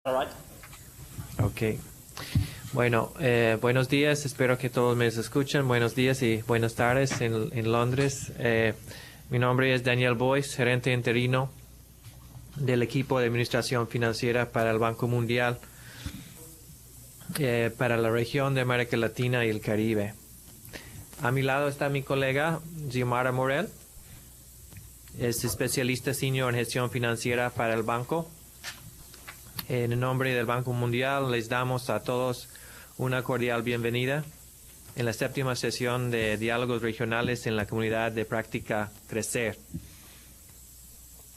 All right. Ok. Bueno, buenos días. Espero que todos me escuchen. Buenos días y buenas tardes en Londres. Mi nombre es Daniel Boyce, gerente interino del equipo de administración financiera para el Banco Mundial para la región de América Latina y el Caribe. A mi lado está mi colega Xiomara Morel. Es especialista senior en gestión financiera para el banco. En el nombre del Banco Mundial les damos a todos una cordial bienvenida en la 7ª sesión de Diálogos Regionales en la Comunidad de Práctica Crecer.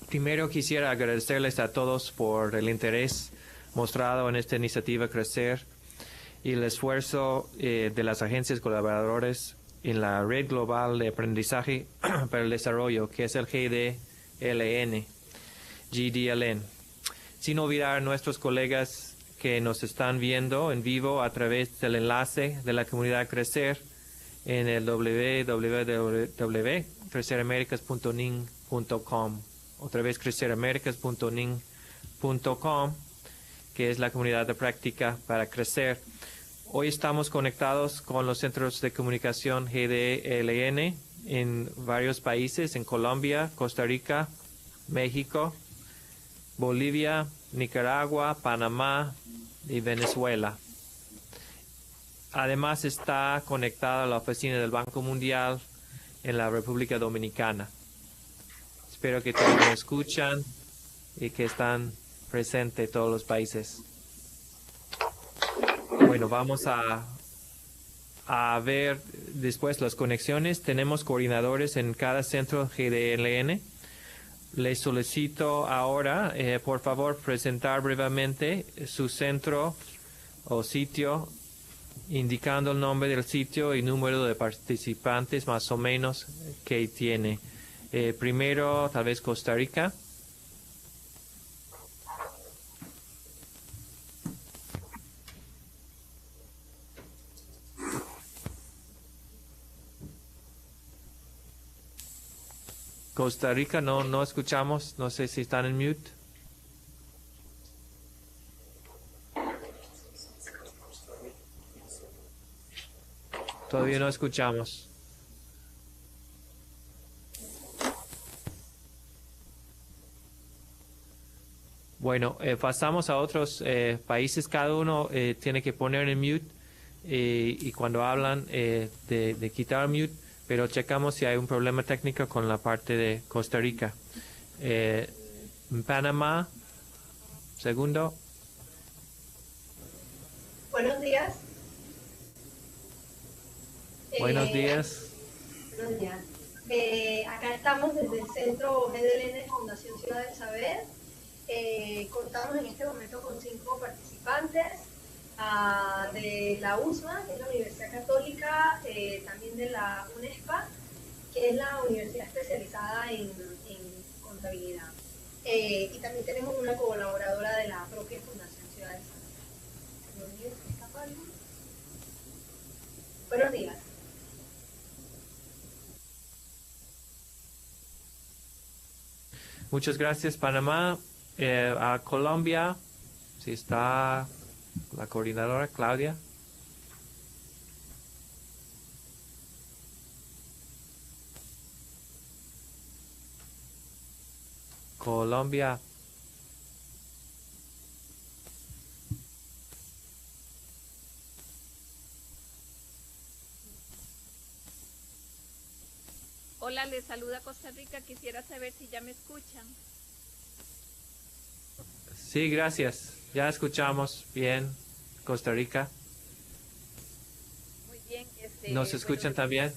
Primero quisiera agradecerles a todos por el interés mostrado en esta iniciativa Crecer y el esfuerzo de las agencias colaboradoras en la Red Global de Aprendizaje para el Desarrollo, que es el GDLN. Sin olvidar a nuestros colegas que nos están viendo en vivo a través del enlace de la comunidad Crecer en el www.creceraméricas.nin.com. Otra vez creceraméricas.nin.com, que es la comunidad de práctica para crecer. Hoy estamos conectados con los centros de comunicación GDLN en varios países, en Colombia, Costa Rica, México, Bolivia, Nicaragua, Panamá y Venezuela. Además está conectada a la oficina del Banco Mundial en la República Dominicana. Espero que todos me escuchan y que están presentes todos los países. Bueno, vamos a ver después las conexiones. Tenemos coordinadores en cada centro GDLN. Les solicito ahora, por favor, presentar brevemente su centro o sitio, indicando el nombre del sitio y número de participantes más o menos que tiene. Primero, tal vez Costa Rica. Costa Rica, no escuchamos, no sé si están en mute. Todavía no escuchamos. Bueno, pasamos a otros países. Cada uno tiene que poner en mute y cuando hablan de quitar mute, pero checamos si hay un problema técnico con la parte de Costa Rica. Panamá, segundo. Buenos días. Buenos días. Buenos días. Acá estamos desde el Centro GDLN Fundación Ciudad del Saber. Contamos en este momento con 5 participantes de la USMA, que es la Universidad Católica, también de la UNESPA, que es la Universidad Especializada en Contabilidad. Y también tenemos una colaboradora de la propia Fundación Ciudad del Saber. Buenos días. Muchas gracias, Panamá. A Colombia, si está la coordinadora Claudia. Colombia. Hola, les saluda Costa Rica. Quisiera saber si ya me escuchan. Sí, gracias. Ya escuchamos bien, Costa Rica. Muy bien. ¿Nos escuchan también?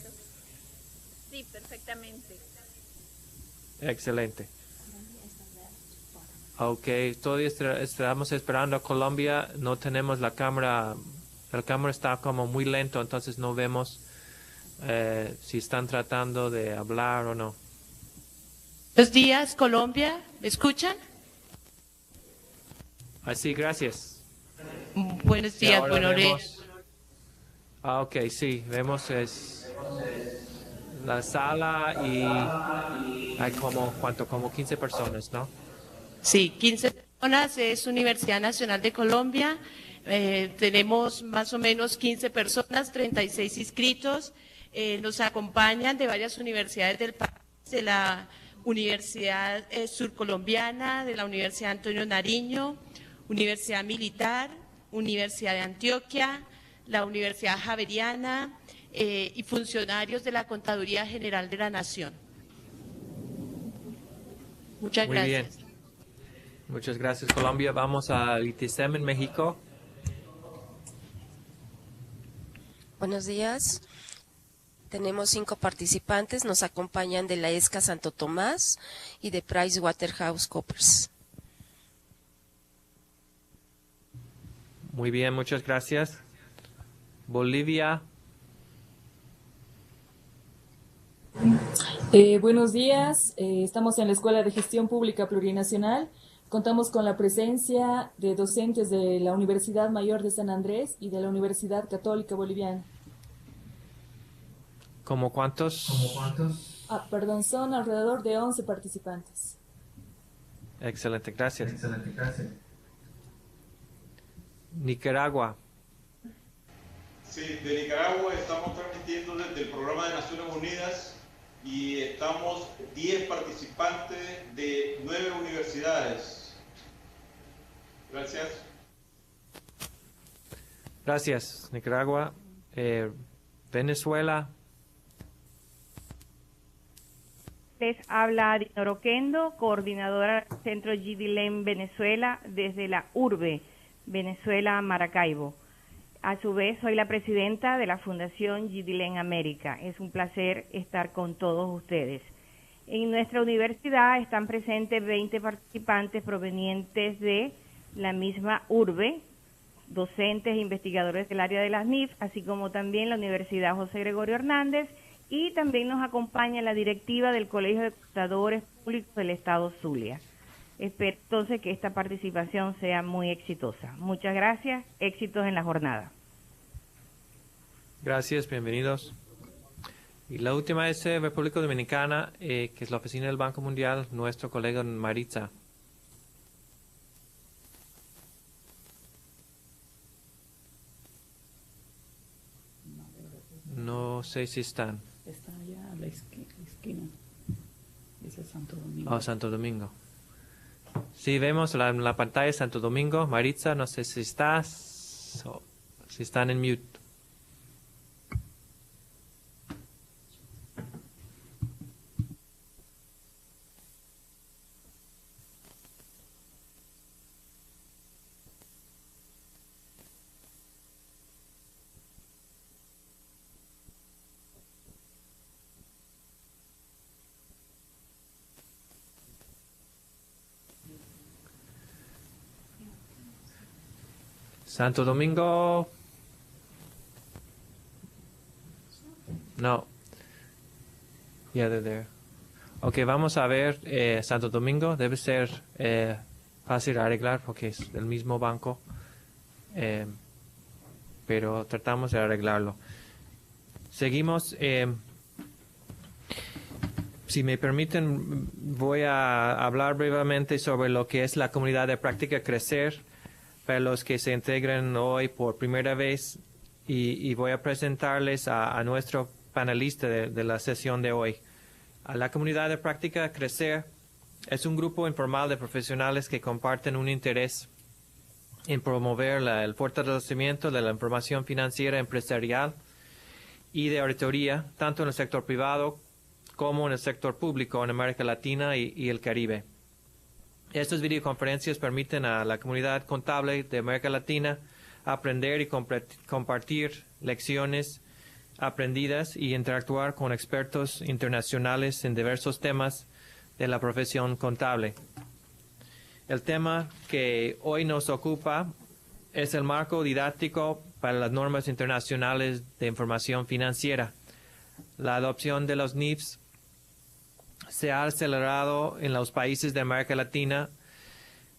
Sí, perfectamente. Excelente. Ok, todavía estamos esperando a Colombia. No tenemos la cámara está como muy lento, entonces no vemos si están tratando de hablar o no. Buenos días, Colombia. ¿Me escuchan? Así, gracias. Buenos días, ahora bueno, vemos, ok, sí, vemos la sala y hay como 15 personas, ¿no? sí, 15 Es Universidad Nacional de Colombia. Tenemos más o menos 15 personas, 36 inscritos. Nos acompañan de varias universidades del país, de la Universidad Surcolombiana, de la Universidad Antonio Nariño, Universidad Militar, Universidad de Antioquia, la Universidad Javeriana y funcionarios de la Contaduría General de la Nación. Muchas Muy gracias. bien. Muchas gracias, Colombia. Vamos al ITSEM en México. Buenos días. Tenemos 5 participantes. Nos acompañan de la ESCA Santo Tomás y de PricewaterhouseCoopers. Muy bien, muchas gracias. Bolivia. Buenos días, estamos en la Escuela de Gestión Pública Plurinacional. Contamos con la presencia de docentes de la Universidad Mayor de San Andrés y de la Universidad Católica Boliviana. ¿Cómo cuántos? Son alrededor de 11 participantes. Excelente, gracias. Nicaragua. Sí, de Nicaragua estamos transmitiendo desde el Programa de Naciones Unidas y estamos 10 participantes de 9 universidades. Gracias. Gracias, Nicaragua. Venezuela. Les habla Dinora Oquendo, coordinadora del Centro GDLEN Venezuela desde la urbe Venezuela, Maracaibo. A su vez, soy la presidenta de la Fundación GDLEN América. Es un placer estar con todos ustedes. En nuestra universidad están presentes 20 participantes provenientes de la misma urbe, docentes e investigadores del área de las NIF, así como también la Universidad José Gregorio Hernández, y también nos acompaña la directiva del Colegio de Contadores Públicos del Estado Zulia. Espero entonces que esta participación sea muy exitosa. Muchas gracias, éxitos en la jornada. Gracias, bienvenidos. Y la última es República Dominicana, que es la oficina del Banco Mundial, nuestro colega Maritza. No sé si están. Está allá a la esquina. Dice Santo Domingo. Oh, Santo Domingo. Sí, vemos la pantalla de Santo Domingo. Maritza, no sé si estás o si están en mute. Santo Domingo. No. Yeah, they're there. Ok, vamos a ver Santo Domingo. Debe ser fácil de arreglar porque es del mismo banco. Pero tratamos de arreglarlo. Seguimos. Si me permiten, voy a hablar brevemente sobre lo que es la comunidad de práctica Crecer para los que se integran hoy por primera vez y voy a presentarles a nuestro panelista de la sesión de hoy. A la comunidad de práctica Crecer es un grupo informal de profesionales que comparten un interés en promover el fortalecimiento de la información financiera empresarial y de auditoría, tanto en el sector privado como en el sector público en América Latina y el Caribe. Estas videoconferencias permiten a la comunidad contable de América Latina aprender y compartir lecciones aprendidas y interactuar con expertos internacionales en diversos temas de la profesión contable. El tema que hoy nos ocupa es el marco didáctico para las normas internacionales de información financiera. La adopción de los NIFs se ha acelerado en los países de América Latina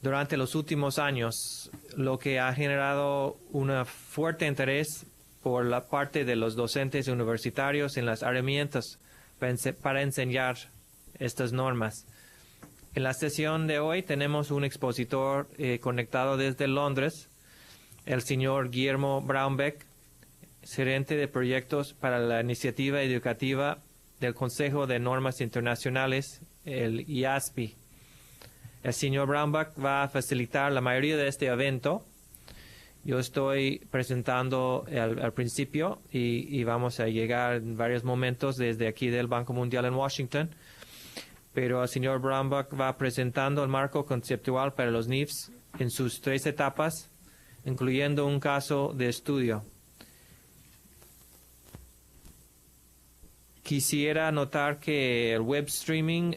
durante los últimos años, lo que ha generado un fuerte interés por la parte de los docentes universitarios en las herramientas para enseñar estas normas. En la sesión de hoy tenemos un expositor conectado desde Londres, el señor Guillermo Braunbeck, gerente de proyectos para la iniciativa educativa del Consejo de Normas Internacionales, el IASPI. El señor Braunbeck va a facilitar la mayoría de este evento. Yo estoy presentando al principio y vamos a llegar en varios momentos desde aquí del Banco Mundial en Washington. Pero el señor Braunbeck va presentando el marco conceptual para los NIFs en sus 3 etapas, incluyendo un caso de estudio. Quisiera anotar que el web streaming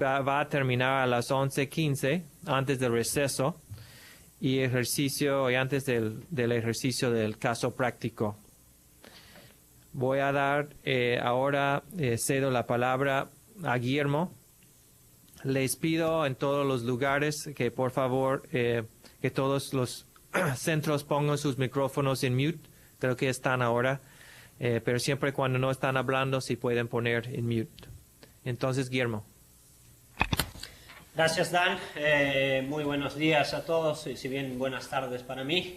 va a terminar a las 11:15, antes del receso, y antes del ejercicio del caso práctico. Voy a dar ahora, cedo la palabra a Guillermo. Les pido en todos los lugares que por favor que todos los centros pongan sus micrófonos en mute. Creo que están ahora, pero siempre cuando no están hablando sí pueden poner en mute. Entonces, Guillermo. Gracias, Dan. Muy buenos días a todos, y si bien buenas tardes para mí,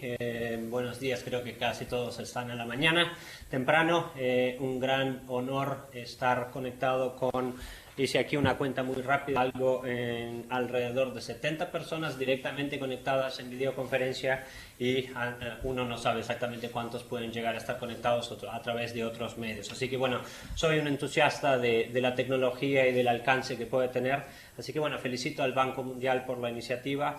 buenos días, creo que casi todos están en la mañana, temprano. Un gran honor estar conectado con, hice aquí una cuenta muy rápida, algo en alrededor de 70 personas directamente conectadas en videoconferencia, y uno no sabe exactamente cuántos pueden llegar a estar conectados a través de otros medios. Así que bueno, soy un entusiasta de la tecnología y del alcance que puede tener. Así que bueno, felicito al Banco Mundial por la iniciativa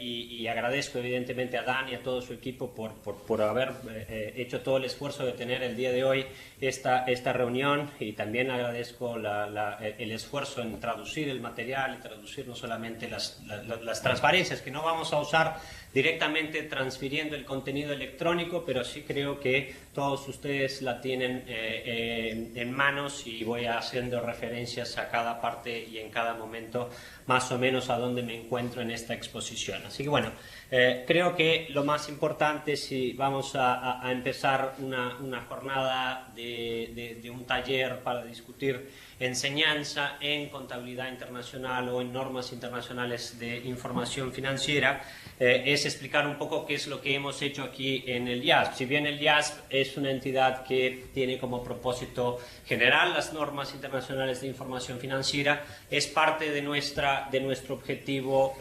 y agradezco evidentemente a Dan y a todo su equipo por haber hecho todo el esfuerzo de tener el día de hoy esta reunión, y también agradezco el esfuerzo en traducir el material y traducir no solamente las transparencias que no vamos a usar directamente transfiriendo el contenido electrónico, pero sí creo que todos ustedes la tienen en manos, y voy haciendo referencias a cada parte y en cada momento más o menos a dónde me encuentro en esta exposición. Así que bueno, creo que lo más importante, si vamos a empezar una jornada de un taller para discutir enseñanza en contabilidad internacional o en normas internacionales de información financiera, es explicar un poco qué es lo que hemos hecho aquí en el IASP. Si bien el IASP es una entidad que tiene como propósito general las normas internacionales de información financiera, es parte de nuestro objetivo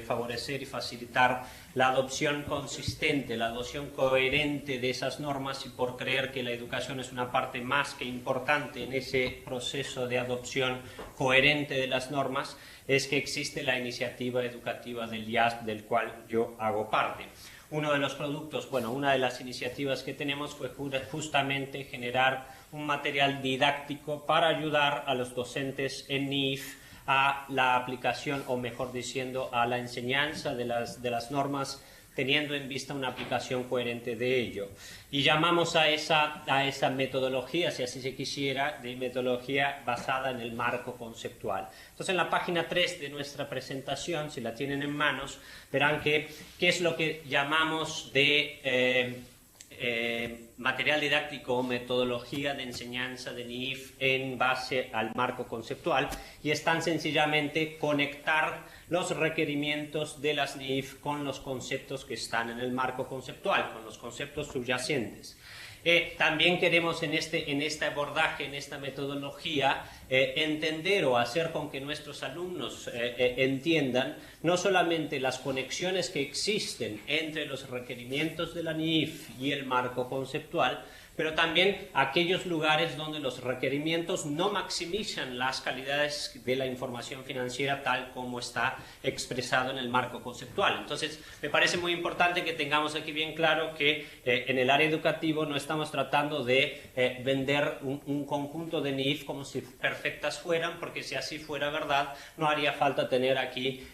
favorecer y facilitar la adopción consistente, la adopción coherente de esas normas, y por creer que la educación es una parte más que importante en ese proceso de adopción coherente de las normas, es que existe la iniciativa educativa del IASP, del cual yo hago parte. Uno de los productos, una de las iniciativas que tenemos fue justamente generar un material didáctico para ayudar a los docentes en NIF a la aplicación, o mejor diciendo, a la enseñanza de las normas, teniendo en vista una aplicación coherente de ello. Y llamamos a esa metodología, si así se quisiera, de metodología basada en el marco conceptual. Entonces, en la página 3 de nuestra presentación, si la tienen en manos, verán qué es lo que llamamos de material didáctico o metodología de enseñanza de NIF en base al marco conceptual, y es tan sencillamente conectar los requerimientos de las NIF con los conceptos que están en el marco conceptual, con los conceptos subyacentes. También queremos en este abordaje, en esta metodología, entender o hacer con que nuestros alumnos entiendan no solamente las conexiones que existen entre los requerimientos de la NIF y el marco conceptual, pero también aquellos lugares donde los requerimientos no maximizan las calidades de la información financiera tal como está expresado en el marco conceptual. Entonces, me parece muy importante que tengamos aquí bien claro que en el área educativa no estamos tratando de vender un conjunto de NIF como si perfectas fueran, porque si así fuera verdad, no haría falta tener aquí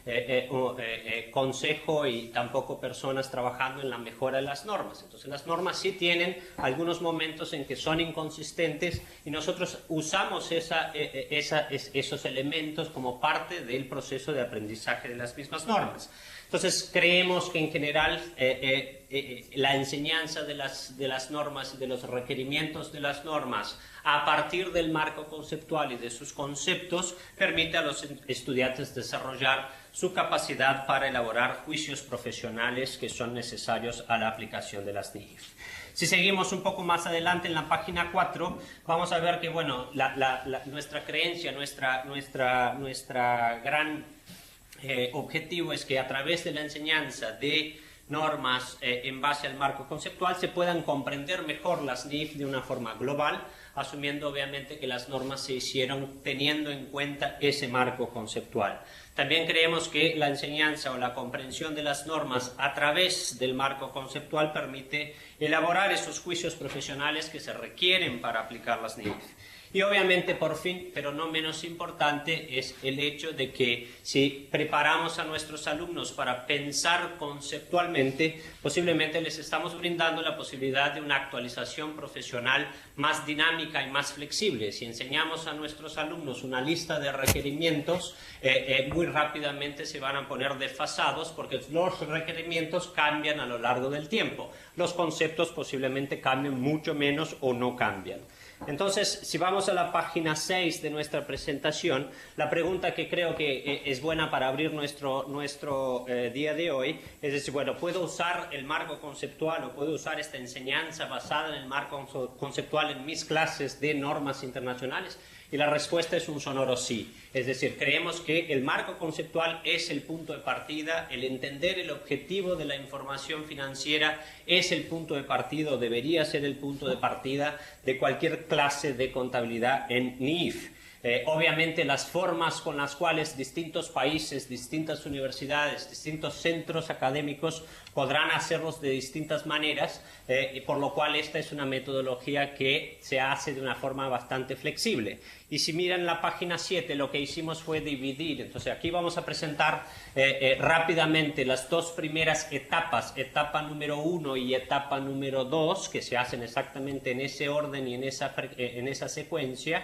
consejo y tampoco personas trabajando en la mejora de las normas. Entonces, las normas sí tienen algunos momentos en que son inconsistentes, y nosotros usamos esos elementos como parte del proceso de aprendizaje de las mismas normas. Entonces, creemos que en general la enseñanza de las normas y de los requerimientos de las normas a partir del marco conceptual y de sus conceptos permite a los estudiantes desarrollar su capacidad para elaborar juicios profesionales que son necesarios a la aplicación de las NIF. Si seguimos un poco más adelante en la página 4, vamos a ver que bueno, nuestra creencia, nuestra gran objetivo es que a través de la enseñanza de normas en base al marco conceptual se puedan comprender mejor las NIF de una forma global, asumiendo obviamente que las normas se hicieron teniendo en cuenta ese marco conceptual. También creemos que la enseñanza o la comprensión de las normas a través del marco conceptual permite elaborar esos juicios profesionales que se requieren para aplicar las NIF. Y obviamente, por fin, pero no menos importante, es el hecho de que si preparamos a nuestros alumnos para pensar conceptualmente, posiblemente les estamos brindando la posibilidad de una actualización profesional más dinámica y más flexible. Si enseñamos a nuestros alumnos una lista de requerimientos, muy rápidamente se van a poner desfasados porque los requerimientos cambian a lo largo del tiempo. Los conceptos posiblemente cambien mucho menos o no cambian. Entonces, si vamos a la página 6 de nuestra presentación, la pregunta que creo que es buena para abrir nuestro día de hoy es decir, bueno, ¿puedo usar el marco conceptual o puedo usar esta enseñanza basada en el marco conceptual en mis clases de normas internacionales? Y la respuesta es un sonoro sí. Es decir, creemos que el marco conceptual es el punto de partida, el entender el objetivo de la información financiera es el punto de partida o debería ser el punto de partida de cualquier clase de contabilidad en NIF. Obviamente las formas con las cuales distintos países, distintas universidades, distintos centros académicos podrán hacerlos de distintas maneras, y por lo cual esta es una metodología que se hace de una forma bastante flexible. Y si miran la página 7, lo que hicimos fue dividir. Entonces aquí vamos a presentar rápidamente las dos primeras etapas, etapa número 1 y etapa número 2, que se hacen exactamente en ese orden y en esa secuencia.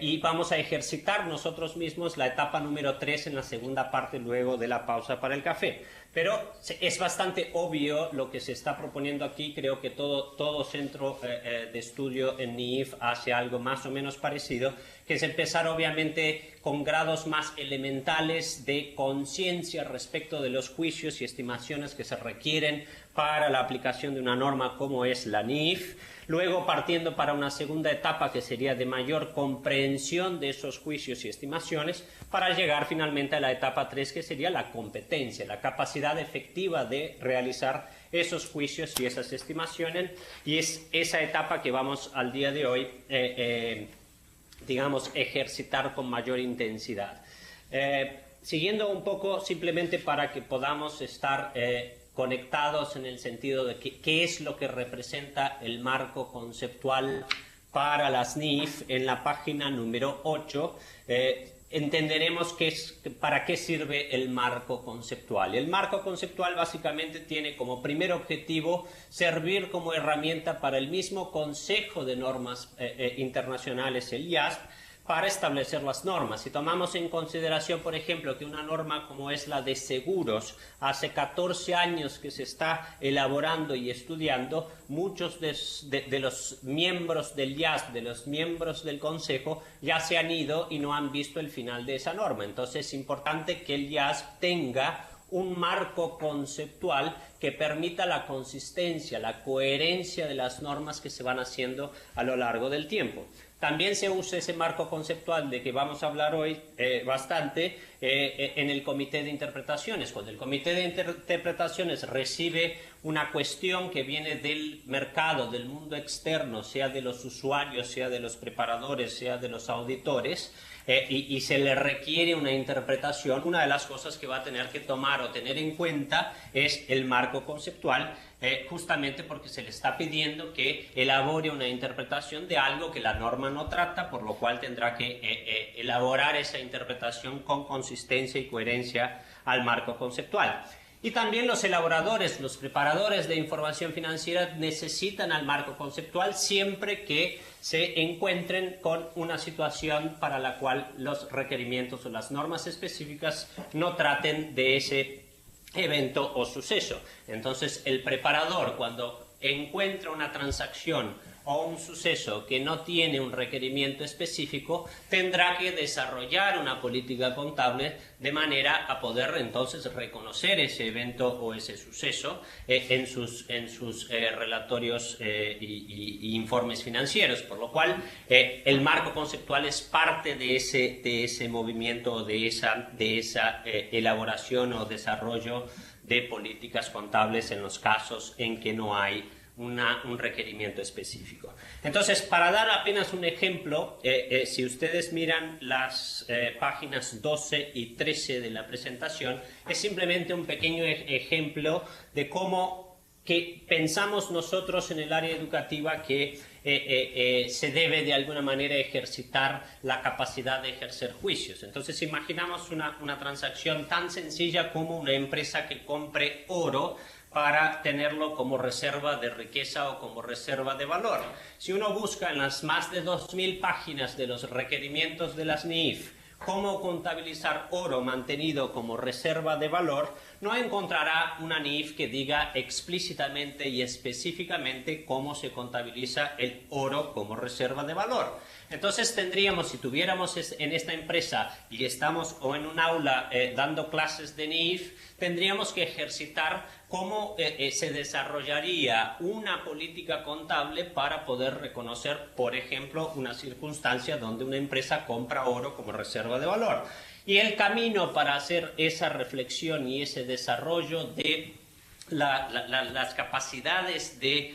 Y vamos a ejercitar nosotros mismos la etapa número 3 en la segunda parte luego de la pausa para el café. Pero es bastante obvio lo que se está proponiendo aquí. Creo que todo centro de estudio en NIF hace algo más o menos parecido, que es empezar obviamente con grados más elementales de conciencia respecto de los juicios y estimaciones que se requieren para la aplicación de una norma como es la NIF. Luego partiendo para una segunda etapa que sería de mayor comprensión de esos juicios y estimaciones para llegar finalmente a la etapa 3 que sería la competencia, la capacidad efectiva de realizar esos juicios y esas estimaciones, y es esa etapa que vamos al día de hoy digamos ejercitar con mayor intensidad. Siguiendo un poco simplemente para que podamos estar conectados en el sentido de qué es lo que representa el marco conceptual para las NIF. En la página número 8 entenderemos para qué sirve el marco conceptual. El marco conceptual básicamente tiene como primer objetivo servir como herramienta para el mismo Consejo de Normas Internacionales, el IASP, para establecer las normas. Si tomamos en consideración, por ejemplo, que una norma como es la de seguros, hace 14 años que se está elaborando y estudiando, muchos de los miembros del IASP, de los miembros del Consejo, ya se han ido y no han visto el final de esa norma. Entonces es importante que el IASP tenga un marco conceptual que permita la consistencia, la coherencia de las normas que se van haciendo a lo largo del tiempo. También se usa ese marco conceptual de que vamos a hablar hoy bastante en el comité de interpretaciones. Cuando el comité de interpretaciones recibe una cuestión que viene del mercado, del mundo externo, sea de los usuarios, sea de los preparadores, sea de los auditores, y se le requiere una interpretación, una de las cosas que va a tener que tomar o tener en cuenta es el marco conceptual, justamente porque se le está pidiendo que elabore una interpretación de algo que la norma no trata, por lo cual tendrá que elaborar esa interpretación con consistencia y coherencia al marco conceptual. Y también los elaboradores, los preparadores de información financiera necesitan al marco conceptual siempre que se encuentren con una situación para la cual los requerimientos o las normas específicas no traten de ese evento o suceso. Entonces, el preparador, cuando encuentra una transacción o un suceso que no tiene un requerimiento específico, tendrá que desarrollar una política contable de manera a poder entonces reconocer ese evento o ese suceso en sus relatorios y informes financieros, por lo cual el marco conceptual es parte de ese movimiento, de esa elaboración o desarrollo de políticas contables en los casos en que no hay un requerimiento específico. Entonces, para dar apenas un ejemplo, si ustedes miran las páginas 12 y 13 de la presentación, es simplemente un pequeño ejemplo de cómo que pensamos nosotros en el área educativa que se debe de alguna manera ejercitar la capacidad de ejercer juicios. Entonces, imaginamos una transacción tan sencilla como una empresa que compre oro para tenerlo como reserva de riqueza o como reserva de valor. Si uno busca en las más de 2.000 páginas de los requerimientos de las NIIF cómo contabilizar oro mantenido como reserva de valor, no encontrará una NIIF que diga explícitamente y específicamente cómo se contabiliza el oro como reserva de valor. Entonces tendríamos, si tuviéramos en esta empresa y estamos o en un aula dando clases de NIIF, tendríamos que ejercitar cómo se desarrollaría una política contable para poder reconocer, por ejemplo, una circunstancia donde una empresa compra oro como reserva de valor. Y el camino para hacer esa reflexión y ese desarrollo de las capacidades de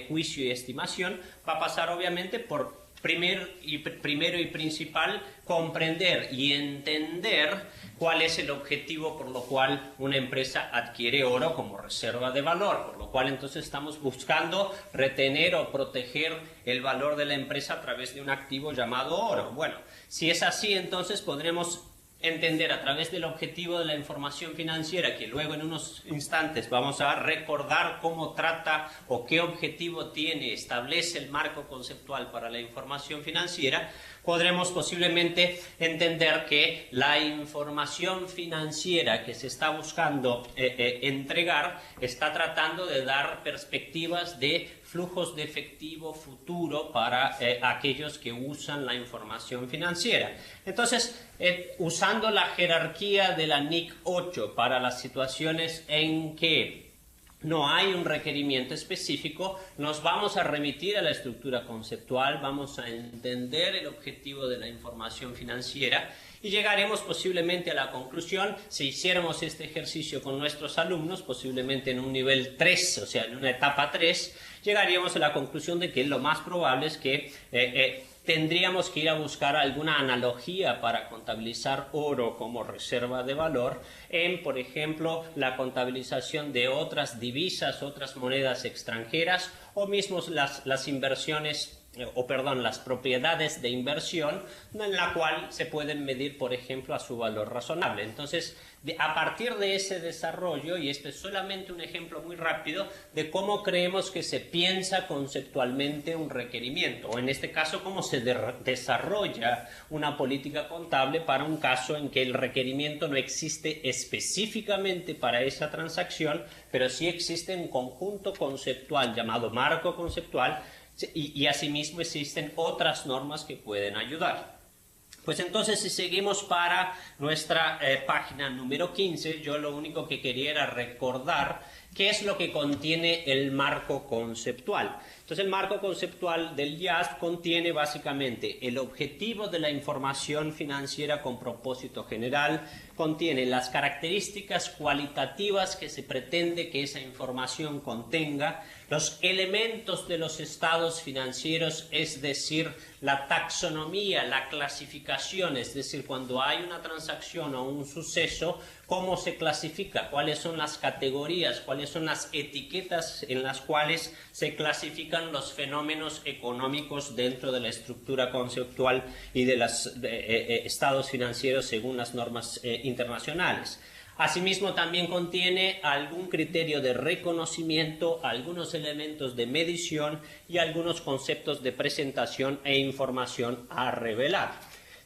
juicio y estimación va a pasar obviamente por primero y principal, comprender y entender cuál es el objetivo por lo cual una empresa adquiere oro como reserva de valor, por lo cual entonces estamos buscando retener o proteger el valor de la empresa a través de un activo llamado oro. Bueno, si es así, entonces podremos entender a través del objetivo de la información financiera, que luego en unos instantes vamos a recordar cómo trata o qué objetivo tiene, establece el marco conceptual para la información financiera, podremos posiblemente entender que la información financiera que se está buscando entregar está tratando de dar perspectivas de flujos de efectivo futuro para aquellos que usan la información financiera. Entonces, usando la jerarquía de la NIC 8 para las situaciones en que no hay un requerimiento específico, nos vamos a remitir a la estructura conceptual, vamos a entender el objetivo de la información financiera y llegaremos posiblemente a la conclusión, si hiciéramos este ejercicio con nuestros alumnos, posiblemente en un nivel 3, o sea, en una etapa 3, llegaríamos a la conclusión de que lo más probable es que tendríamos que ir a buscar alguna analogía para contabilizar oro como reserva de valor en, por ejemplo, la contabilización de otras divisas, otras monedas extranjeras o mismo las inversiones las propiedades de inversión en la cual se pueden medir, por ejemplo, a su valor razonable. Entonces, a partir de ese desarrollo, y este es solamente un ejemplo muy rápido de cómo creemos que se piensa conceptualmente un requerimiento, o en este caso, cómo se desarrolla una política contable para un caso en que el requerimiento no existe específicamente para esa transacción, pero sí existe un conjunto conceptual llamado marco conceptual, y asimismo existen otras normas que pueden ayudar. Pues entonces, si seguimos para nuestra página número 15, yo lo único que quería era recordar qué es lo que contiene el marco conceptual. Entonces, el marco conceptual del IASP contiene básicamente el objetivo de la información financiera con propósito general, contiene las características cualitativas que se pretende que esa información contenga, los elementos de los estados financieros, es decir, la taxonomía, la clasificación, es decir, cuando hay una transacción o un suceso, cómo se clasifica, cuáles son las categorías, cuáles son las etiquetas en las cuales se clasifican los fenómenos económicos dentro de la estructura conceptual y de los estados financieros según las normas internacionales. Asimismo, también contiene algún criterio de reconocimiento, algunos elementos de medición y algunos conceptos de presentación e información a revelar.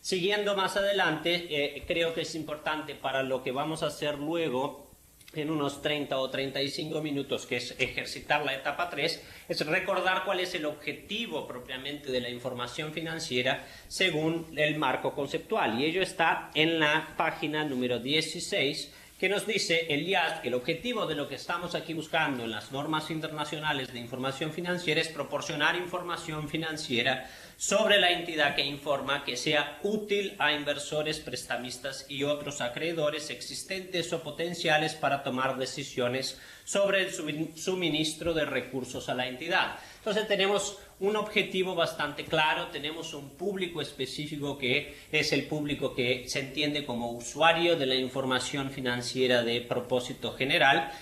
Siguiendo más adelante, creo que es importante para lo que vamos a hacer luego en unos 30 o 35 minutos, que es ejercitar la etapa 3, es recordar cuál es el objetivo propiamente de la información financiera según el marco conceptual. Y ello está en la página número 16, que nos dice el IASC que el objetivo de lo que estamos aquí buscando en las normas internacionales de información financiera es proporcionar información financiera sobre la entidad que informa que sea útil a inversores, prestamistas y otros acreedores existentes o potenciales para tomar decisiones sobre el suministro de recursos a la entidad. Entonces tenemos un objetivo bastante claro, tenemos un público específico que es el público que se entiende como usuario de la información financiera de propósito general,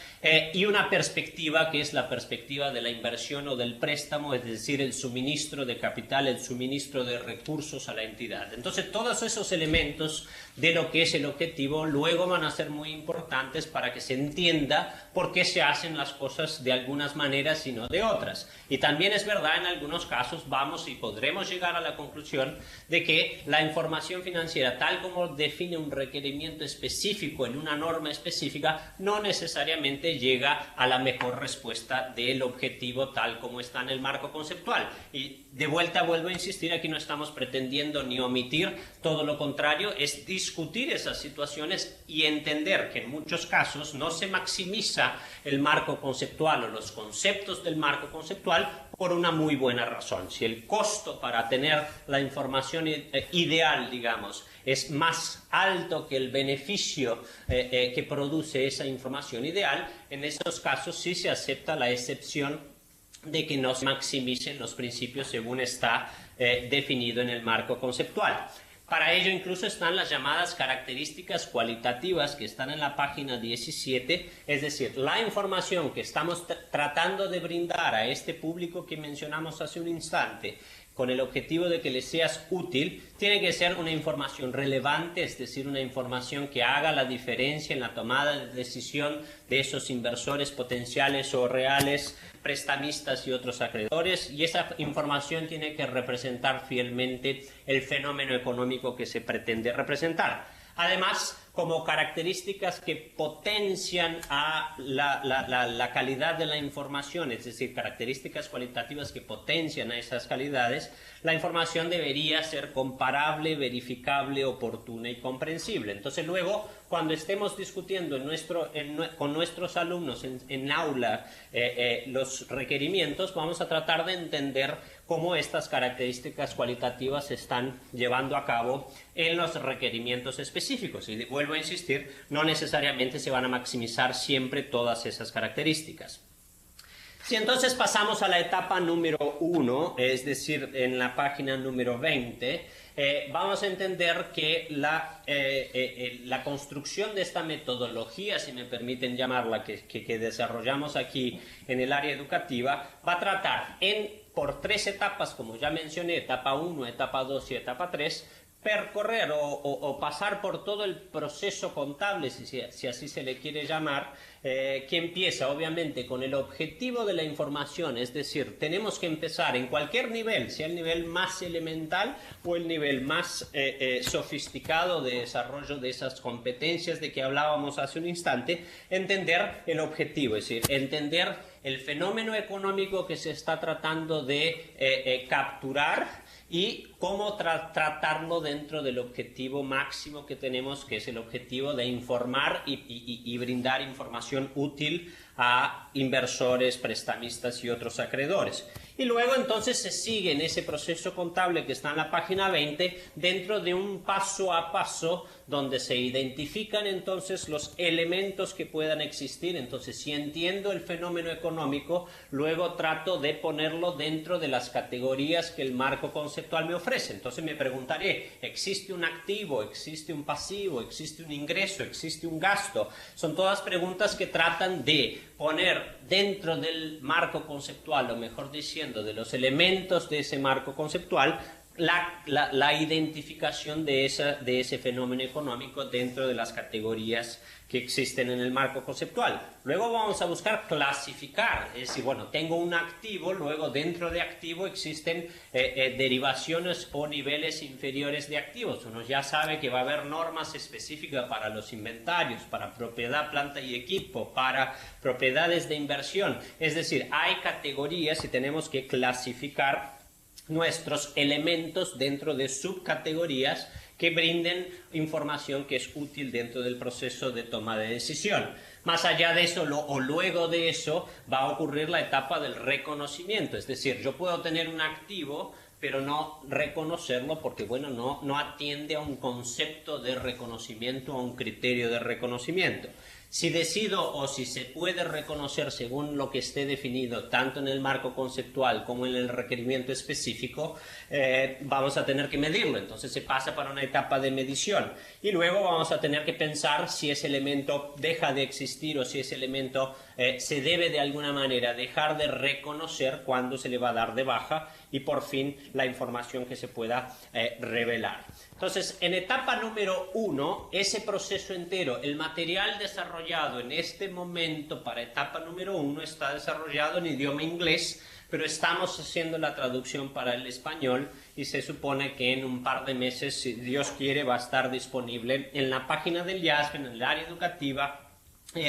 y una perspectiva que es la perspectiva de la inversión o del préstamo, es decir, el suministro de capital, el suministro de recursos a la entidad. Entonces todos esos elementos de lo que es el objetivo luego van a ser muy importantes para que se entienda por qué se hacen las cosas de algunas maneras y no de otras. Y también es verdad, en algunos casos vamos y podremos llegar a la conclusión de que la información financiera, tal como define un requerimiento específico en una norma específica, no necesariamente llega a la mejor respuesta del objetivo tal como está en el marco conceptual. Y de vuelta vuelvo a insistir, aquí no estamos pretendiendo ni omitir, todo lo contrario, es discutir esas situaciones y entender que en muchos casos no se maximiza el marco conceptual o los conceptos del marco conceptual por una muy buena razón. Si el costo para tener la información ideal, digamos, es más alto que el beneficio que produce esa información ideal, en esos casos sí se acepta la excepción de que no se maximicen los principios según está definido en el marco conceptual. Para ello incluso están las llamadas características cualitativas que están en la página 17, es decir, la información que estamos tratando de brindar a este público que mencionamos hace un instante, con el objetivo de que les seas útil, tiene que ser una información relevante, es decir, una información que haga la diferencia en la tomada de decisión de esos inversores potenciales o reales, prestamistas y otros acreedores, y esa información tiene que representar fielmente el fenómeno económico que se pretende representar. Además, como características que potencian a la calidad de la información, es decir, características cualitativas que potencian a esas calidades, la información debería ser comparable, verificable, oportuna y comprensible. Entonces, luego, cuando estemos discutiendo con nuestros alumnos en aula los requerimientos, vamos a tratar de entender cómo estas características cualitativas se están llevando a cabo en los requerimientos específicos. Y vuelvo a insistir, no necesariamente se van a maximizar siempre todas esas características. Si entonces pasamos a la etapa número 1, es decir, en la página número 20, vamos a entender que la construcción de esta metodología, si me permiten llamarla, que desarrollamos aquí en el área educativa, va a tratar por 3 etapas, como ya mencioné, etapa 1, etapa 2 y etapa 3, percorrer o pasar por todo el proceso contable, si así se le quiere llamar, que empieza obviamente con el objetivo de la información, es decir, tenemos que empezar en cualquier nivel, sea el nivel más elemental o el nivel más sofisticado de desarrollo de esas competencias de que hablábamos hace un instante, entender el objetivo, es decir, entender el fenómeno económico que se está tratando de capturar y cómo tratarlo dentro del objetivo máximo que tenemos, que es el objetivo de informar y brindar información útil a inversores, prestamistas y otros acreedores. Y luego entonces se sigue en ese proceso contable que está en la página 20 dentro de un paso a paso donde se identifican entonces los elementos que puedan existir. Entonces, si entiendo el fenómeno económico, luego trato de ponerlo dentro de las categorías que el marco conceptual me ofrece. Entonces me preguntaré, ¿existe un activo? ¿Existe un pasivo? ¿Existe un ingreso? ¿Existe un gasto? Son todas preguntas que tratan de poner dentro del marco conceptual, o mejor diciendo, de los elementos de ese marco conceptual, la identificación de ese fenómeno económico dentro de las categorías que existen en el marco conceptual. Luego vamos a buscar clasificar, es decir, bueno, tengo un activo, luego dentro de activo existen derivaciones o niveles inferiores de activos. Uno ya sabe que va a haber normas específicas para los inventarios, para propiedad, planta y equipo, para propiedades de inversión. Es decir, hay categorías y tenemos que clasificar nuestros elementos dentro de subcategorías que brinden información que es útil dentro del proceso de toma de decisión. Más allá de eso, o luego de eso, va a ocurrir la etapa del reconocimiento. Es decir, yo puedo tener un activo, pero no reconocerlo porque, bueno, no atiende a un concepto de reconocimiento, a un criterio de reconocimiento. Si decido o si se puede reconocer según lo que esté definido tanto en el marco conceptual como en el requerimiento específico, vamos a tener que medirlo. Entonces se pasa para una etapa de medición y luego vamos a tener que pensar si ese elemento deja de existir o si ese elemento se debe de alguna manera dejar de reconocer cuando se le va a dar de baja y por fin la información que se pueda revelar. Entonces, en etapa número 1, ese proceso entero, el material desarrollado en este momento para etapa número 1 está desarrollado en idioma inglés, pero estamos haciendo la traducción para el español y se supone que en un par de meses, si Dios quiere, va a estar disponible en la página del IASB, en el área educativa,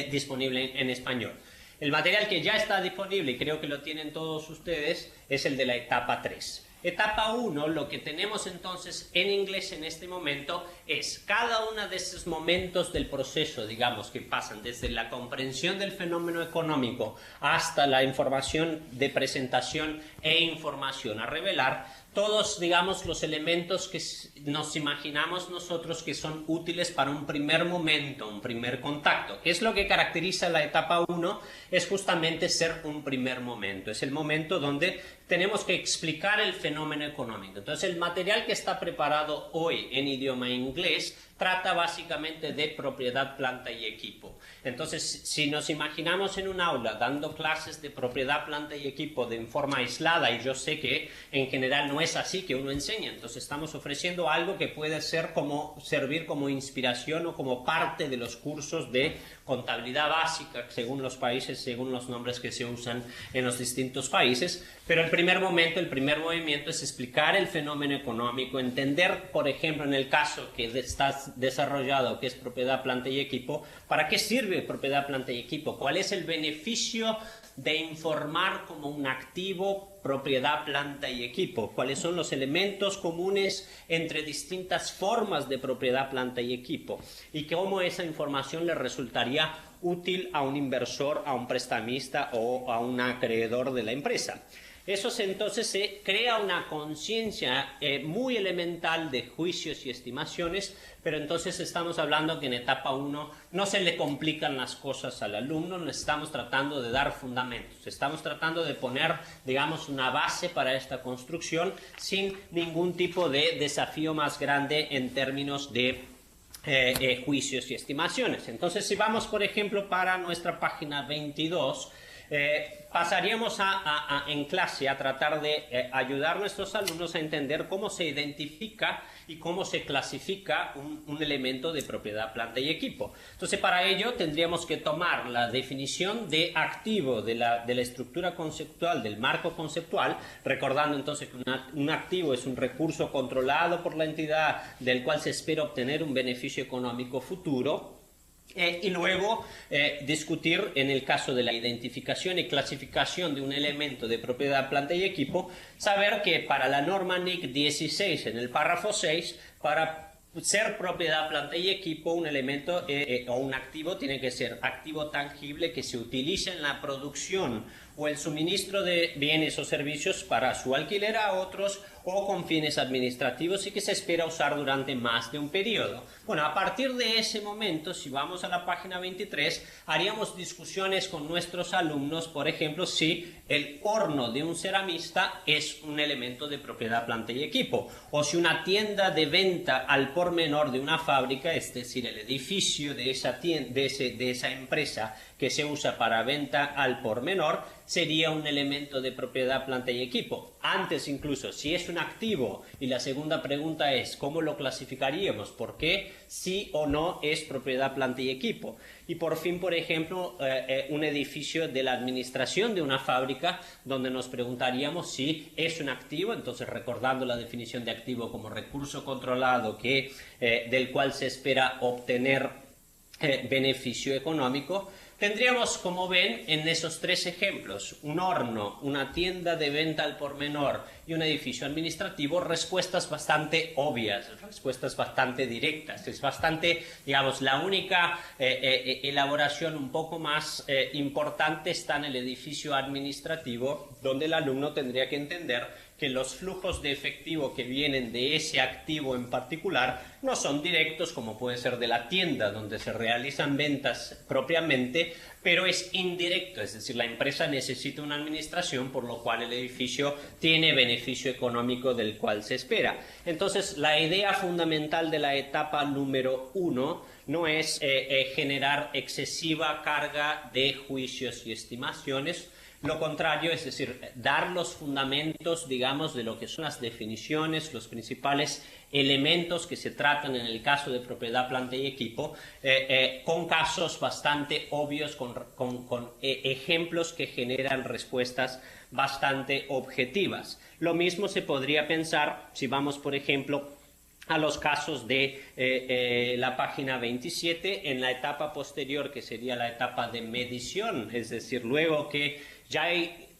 disponible en español. El material que ya está disponible, y creo que lo tienen todos ustedes, es el de la etapa 3. Etapa 1, lo que tenemos entonces en inglés en este momento es cada uno de esos momentos del proceso, digamos, que pasan desde la comprensión del fenómeno económico hasta la información de presentación e información a revelar, todos, digamos, los elementos que nos imaginamos nosotros que son útiles para un primer momento, un primer contacto. ¿Qué es lo que caracteriza la etapa 1? Es justamente ser un primer momento. Es el momento donde tenemos que explicar el fenómeno económico. Entonces, el material que está preparado hoy en idioma inglés trata básicamente de propiedad, planta y equipo. Entonces, si nos imaginamos en un aula dando clases de propiedad, planta y equipo de forma aislada, y yo sé que en general no es así que uno enseña, entonces estamos ofreciendo algo que puede servir como inspiración o como parte de los cursos de contabilidad básica, según los países, según los nombres que se usan en los distintos países, pero el primer movimiento es explicar el fenómeno económico, entender, por ejemplo, en el caso que estás desarrollado, que es propiedad, planta y equipo, ¿para qué sirve propiedad, planta y equipo? ¿Cuál es el beneficio de informar como un activo, propiedad, planta y equipo? ¿Cuáles son los elementos comunes entre distintas formas de propiedad, planta y equipo? Y cómo esa información le resultaría útil a un inversor, a un prestamista o a un acreedor de la empresa. Entonces se crea una conciencia muy elemental de juicios y estimaciones, pero entonces estamos hablando que en etapa 1 no se le complican las cosas al alumno, no estamos tratando de dar fundamentos, estamos tratando de poner, digamos, una base para esta construcción sin ningún tipo de desafío más grande en términos de juicios y estimaciones. Entonces, si vamos, por ejemplo, para nuestra página 22, pasaríamos en clase a tratar de ayudar a nuestros alumnos a entender cómo se identifica y cómo se clasifica un elemento de propiedad, planta y equipo. Entonces, para ello tendríamos que tomar la definición de activo de la estructura conceptual, del marco conceptual, recordando entonces que un activo es un recurso controlado por la entidad del cual se espera obtener un beneficio económico futuro. Y luego discutir en el caso de la identificación y clasificación de un elemento de propiedad, planta y equipo, saber que para la norma NIC 16 en el párrafo 6, para ser propiedad, planta y equipo, un elemento o un activo tiene que ser activo tangible que se utilice en la producción o el suministro de bienes o servicios para su alquiler a otros o con fines administrativos y que se espera usar durante más de un periodo. Bueno, a partir de ese momento, si vamos a la página 23, haríamos discusiones con nuestros alumnos, por ejemplo, si el horno de un ceramista es un elemento de propiedad, planta y equipo, o si una tienda de venta al por menor de una fábrica, es decir, el edificio de esa empresa que se usa para venta al por menor sería un elemento de propiedad, planta y equipo. Antes incluso, si es un activo, y la segunda pregunta es, ¿cómo lo clasificaríamos? ¿Por qué sí o no es propiedad, planta y equipo? Y por fin, por ejemplo, un edificio de la administración de una fábrica, donde nos preguntaríamos si es un activo, entonces recordando la definición de activo como recurso controlado del cual se espera obtener beneficio económico. Tendríamos, como ven, en esos tres ejemplos, un horno, una tienda de venta al por menor y un edificio administrativo, respuestas bastante obvias, respuestas bastante directas. Es bastante, digamos, la única elaboración un poco más importante está en el edificio administrativo, donde el alumno tendría que entender que los flujos de efectivo que vienen de ese activo en particular no son directos, como puede ser de la tienda, donde se realizan ventas propiamente, pero es indirecto, es decir, la empresa necesita una administración, por lo cual el edificio tiene beneficio económico del cual se espera. Entonces, la idea fundamental de la etapa número 1 no es generar excesiva carga de juicios y estimaciones. Lo contrario, es decir, dar los fundamentos, digamos, de lo que son las definiciones, los principales elementos que se tratan en el caso de propiedad, planta y equipo, con casos bastante obvios, con ejemplos que generan respuestas bastante objetivas. Lo mismo se podría pensar si vamos, por ejemplo, a los casos de la página 27, en la etapa posterior, que sería la etapa de medición, es decir, luego que ya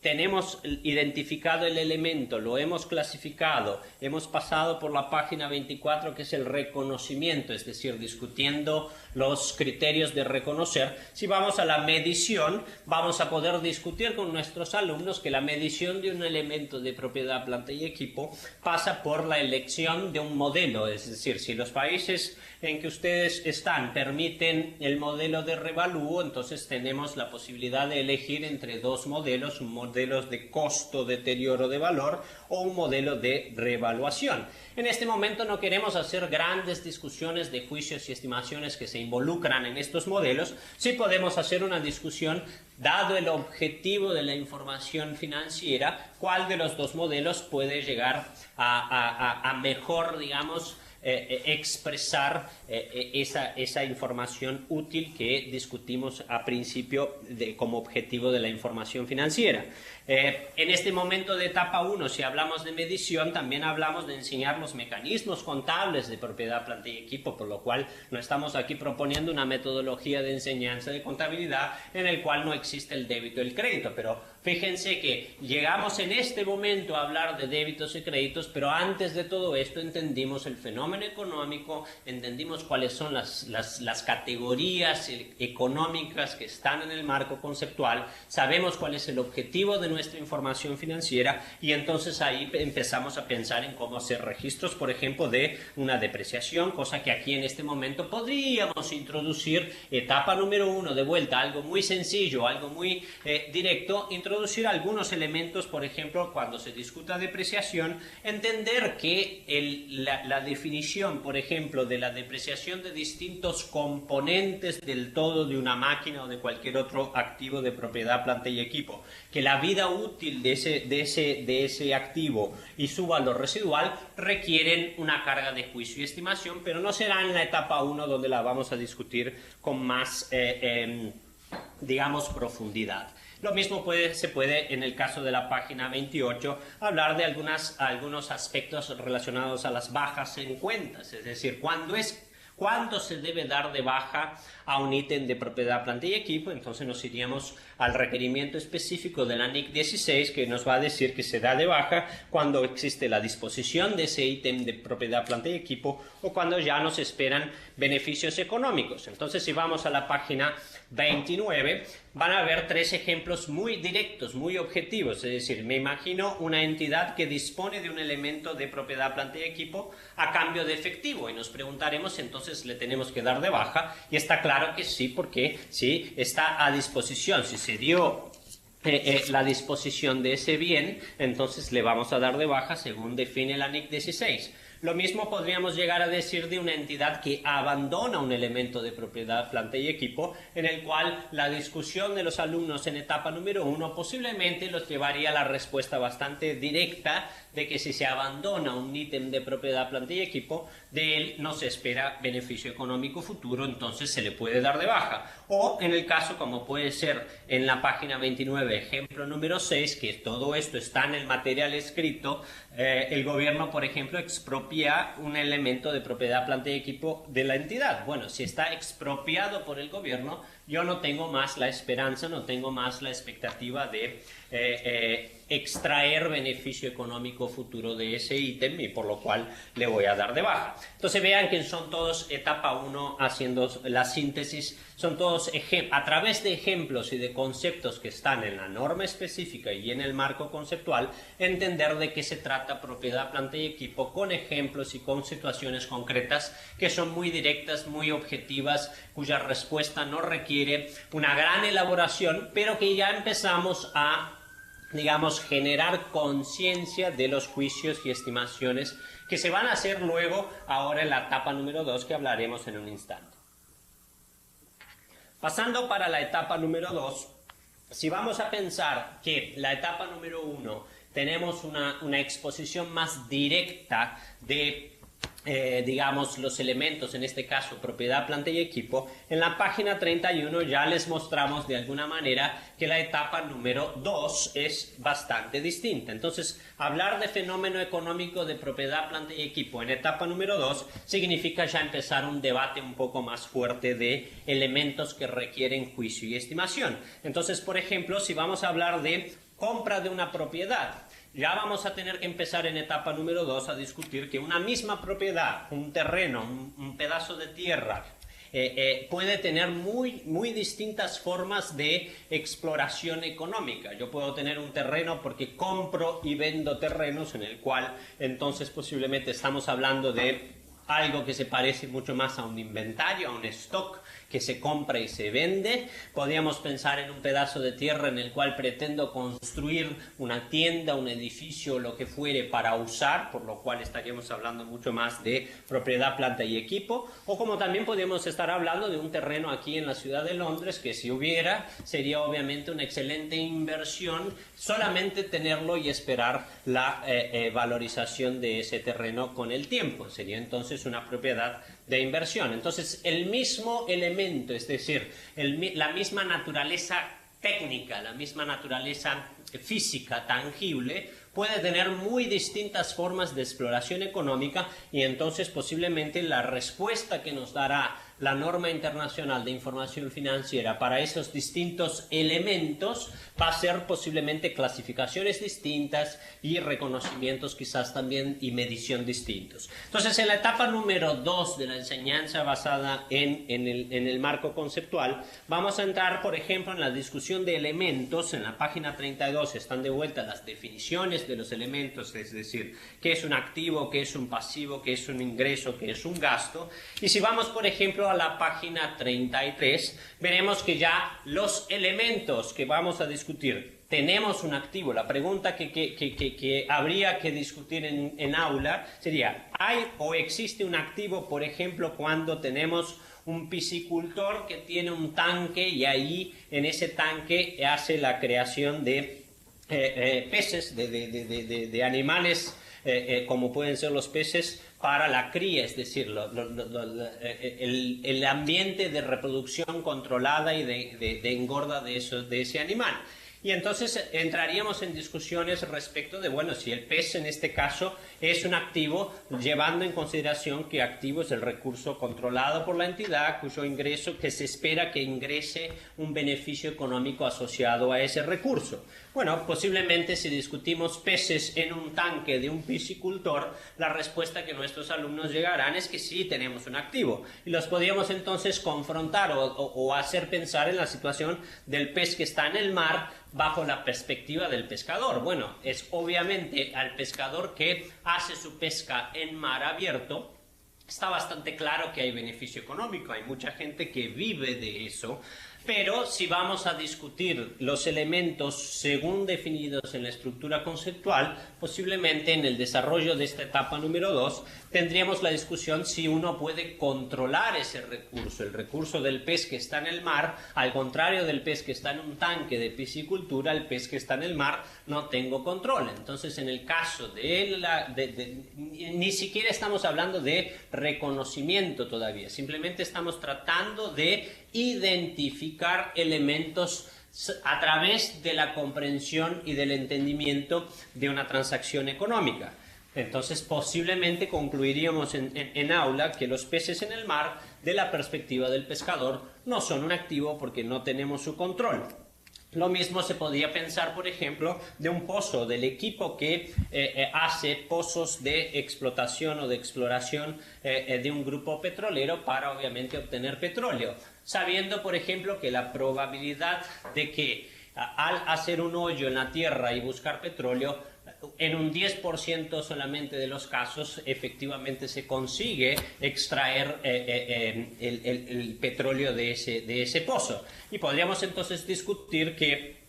tenemos identificado el elemento, lo hemos clasificado, hemos pasado por la página 24, que es el reconocimiento, es decir, discutiendo los criterios de reconocer. Si vamos a la medición, vamos a poder discutir con nuestros alumnos que la medición de un elemento de propiedad, planta y equipo pasa por la elección de un modelo, es decir, si los países en que ustedes están permiten el modelo de revalúo, entonces tenemos la posibilidad de elegir entre dos modelos, un modelo de costo, deterioro de valor o un modelo de revaluación. En este momento no queremos hacer grandes discusiones de juicios y estimaciones que se involucran en estos modelos. Sí podemos hacer una discusión, dado el objetivo de la información financiera, cuál de los dos modelos puede llegar a mejor, digamos, expresar esa información útil que discutimos a principio como objetivo de la información financiera. En este momento de etapa 1, si hablamos de medición, también hablamos de enseñar los mecanismos contables de propiedad, planta y equipo, por lo cual no estamos aquí proponiendo una metodología de enseñanza de contabilidad en el cual no existe el débito y el crédito, pero fíjense que llegamos en este momento a hablar de débitos y créditos, pero antes de todo esto entendimos el fenómeno económico, entendimos cuáles son las categorías económicas que están en el marco conceptual, sabemos cuál es el objetivo de nuestra información financiera y entonces ahí empezamos a pensar en cómo hacer registros, por ejemplo, de una depreciación, cosa que aquí en este momento podríamos introducir, etapa número 1, de vuelta, algo muy sencillo, algo muy directo, introducir algunos elementos, por ejemplo, cuando se discuta depreciación, entender que la definición, por ejemplo, de la depreciación de distintos componentes del todo de una máquina o de cualquier otro activo de propiedad, planta y equipo, que la vida útil de ese activo y su valor residual requieren una carga de juicio y estimación, pero no será en la etapa 1 donde la vamos a discutir con más, digamos, profundidad. Lo mismo se puede, en el caso de la página 28, hablar de algunos aspectos relacionados a las bajas en cuentas, es decir, cuándo se debe dar de baja a un ítem de propiedad, planta y equipo. Entonces nos iríamos al requerimiento específico de la NIC 16, que nos va a decir que se da de baja cuando existe la disposición de ese ítem de propiedad, planta y equipo o cuando ya nos esperan beneficios económicos. Entonces, si vamos a la página 29, van a ver tres ejemplos muy directos, muy objetivos. Es decir, me imagino una entidad que dispone de un elemento de propiedad, planta y equipo a cambio de efectivo y nos preguntaremos, entonces, ¿le tenemos que dar de baja? Y está claro que sí, porque sí, está a disposición. Si se dio la disposición de ese bien, entonces le vamos a dar de baja según define la NIC 16. Lo mismo podríamos llegar a decir de una entidad que abandona un elemento de propiedad, planta y equipo, en el cual la discusión de los alumnos en etapa número 1 posiblemente los llevaría a la respuesta bastante directa de que si se abandona un ítem de propiedad, planta y equipo, de él no se espera beneficio económico futuro, entonces se le puede dar de baja. O en el caso, como puede ser en la página 29, ejemplo número 6, que todo esto está en el material escrito, el gobierno, por ejemplo, expropia un elemento de propiedad, planta y equipo de la entidad. Bueno, si está expropiado por el gobierno, yo no tengo más la esperanza, no tengo más la expectativa de extraer beneficio económico futuro de ese ítem y por lo cual le voy a dar de baja. Entonces vean que son todos etapa 1 haciendo la síntesis, son todos a través de ejemplos y de conceptos que están en la norma específica y en el marco conceptual, entender de qué se trata propiedad, planta y equipo con ejemplos y con situaciones concretas que son muy directas, muy objetivas, cuya respuesta no requiere una gran elaboración, pero que ya empezamos a, digamos, generar conciencia de los juicios y estimaciones que se van a hacer luego, ahora en la etapa número 2, que hablaremos en un instante. Pasando para la etapa número 2, si vamos a pensar que la etapa número 1 tenemos una exposición más directa de digamos, los elementos, en este caso propiedad, planta y equipo, en la página 31 ya les mostramos de alguna manera que la etapa número 2 es bastante distinta. Entonces, hablar de fenómeno económico de propiedad, planta y equipo en etapa número 2 significa ya empezar un debate un poco más fuerte de elementos que requieren juicio y estimación. Entonces, por ejemplo, si vamos a hablar de compra de una propiedad, ya vamos a tener que empezar en etapa número 2 a discutir que una misma propiedad, un terreno, un pedazo de tierra, puede tener muy distintas formas de exploración económica. Yo puedo tener un terreno porque compro y vendo terrenos, en el cual entonces posiblemente estamos hablando de algo que se parece mucho más a un inventario, a un stock que se compra y se vende. Podríamos pensar en un pedazo de tierra en el cual pretendo construir una tienda, un edificio, lo que fuere para usar, por lo cual estaríamos hablando mucho más de propiedad, planta y equipo. O como también podríamos estar hablando de un terreno aquí en la ciudad de Londres, que si hubiera, sería obviamente una excelente inversión solamente tenerlo y esperar la valorización de ese terreno con el tiempo. Sería entonces una propiedad de inversión. Entonces, el mismo elemento, es decir, la misma naturaleza técnica, la misma naturaleza física tangible, puede tener muy distintas formas de exploración económica y entonces posiblemente la respuesta que nos dará la norma internacional de información financiera para esos distintos elementos va a ser posiblemente clasificaciones distintas y reconocimientos quizás también y medición distintos. Entonces, en la etapa número 2 de la enseñanza basada en el marco conceptual, vamos a entrar, por ejemplo, en la discusión de elementos. En la página 32 están de vuelta las definiciones de los elementos, es decir, qué es un activo, qué es un pasivo, qué es un ingreso, qué es un gasto. Y si vamos, por ejemplo, a la página 33, veremos que ya los elementos que vamos a discutir, tenemos un activo. La pregunta que habría que discutir en aula sería, ¿hay o existe un activo, por ejemplo, cuando tenemos un piscicultor que tiene un tanque y ahí en ese tanque hace la creación de peces, de animales, como pueden ser los peces, para la cría, es decir, el ambiente de reproducción controlada y de engorda de ese animal. Y entonces entraríamos en discusiones respecto de, bueno, si el pez en este caso es un activo, llevando en consideración que activo es el recurso controlado por la entidad, cuyo ingreso, que se espera que ingrese un beneficio económico asociado a ese recurso. Bueno, posiblemente si discutimos peces en un tanque de un piscicultor, la respuesta que nuestros alumnos llegarán es que sí tenemos un activo. Y los podríamos entonces confrontar o hacer pensar en la situación del pez que está en el mar bajo la perspectiva del pescador. Bueno, es obviamente al pescador que hace su pesca en mar abierto, está bastante claro que hay beneficio económico, hay mucha gente que vive de eso. Pero si vamos a discutir los elementos según definidos en la estructura conceptual, posiblemente en el desarrollo de esta etapa número 2 tendríamos la discusión si uno puede controlar ese recurso, el recurso del pez que está en el mar, al contrario del pez que está en un tanque de piscicultura, el pez que está en el mar no tengo control. Entonces, en el caso ni siquiera estamos hablando de reconocimiento todavía, simplemente estamos tratando de identificar elementos a través de la comprensión y del entendimiento de una transacción económica. Entonces, posiblemente concluiríamos en aula que los peces en el mar, de la perspectiva del pescador, no son un activo porque no tenemos su control. Lo mismo se podría pensar, por ejemplo, de un pozo, del equipo que hace pozos de explotación o de exploración de un grupo petrolero para, obviamente, obtener petróleo, sabiendo, por ejemplo, que la probabilidad de que al hacer un hoyo en la tierra y buscar petróleo, en un 10% solamente de los casos efectivamente se consigue extraer el petróleo de ese pozo. Y podríamos entonces discutir que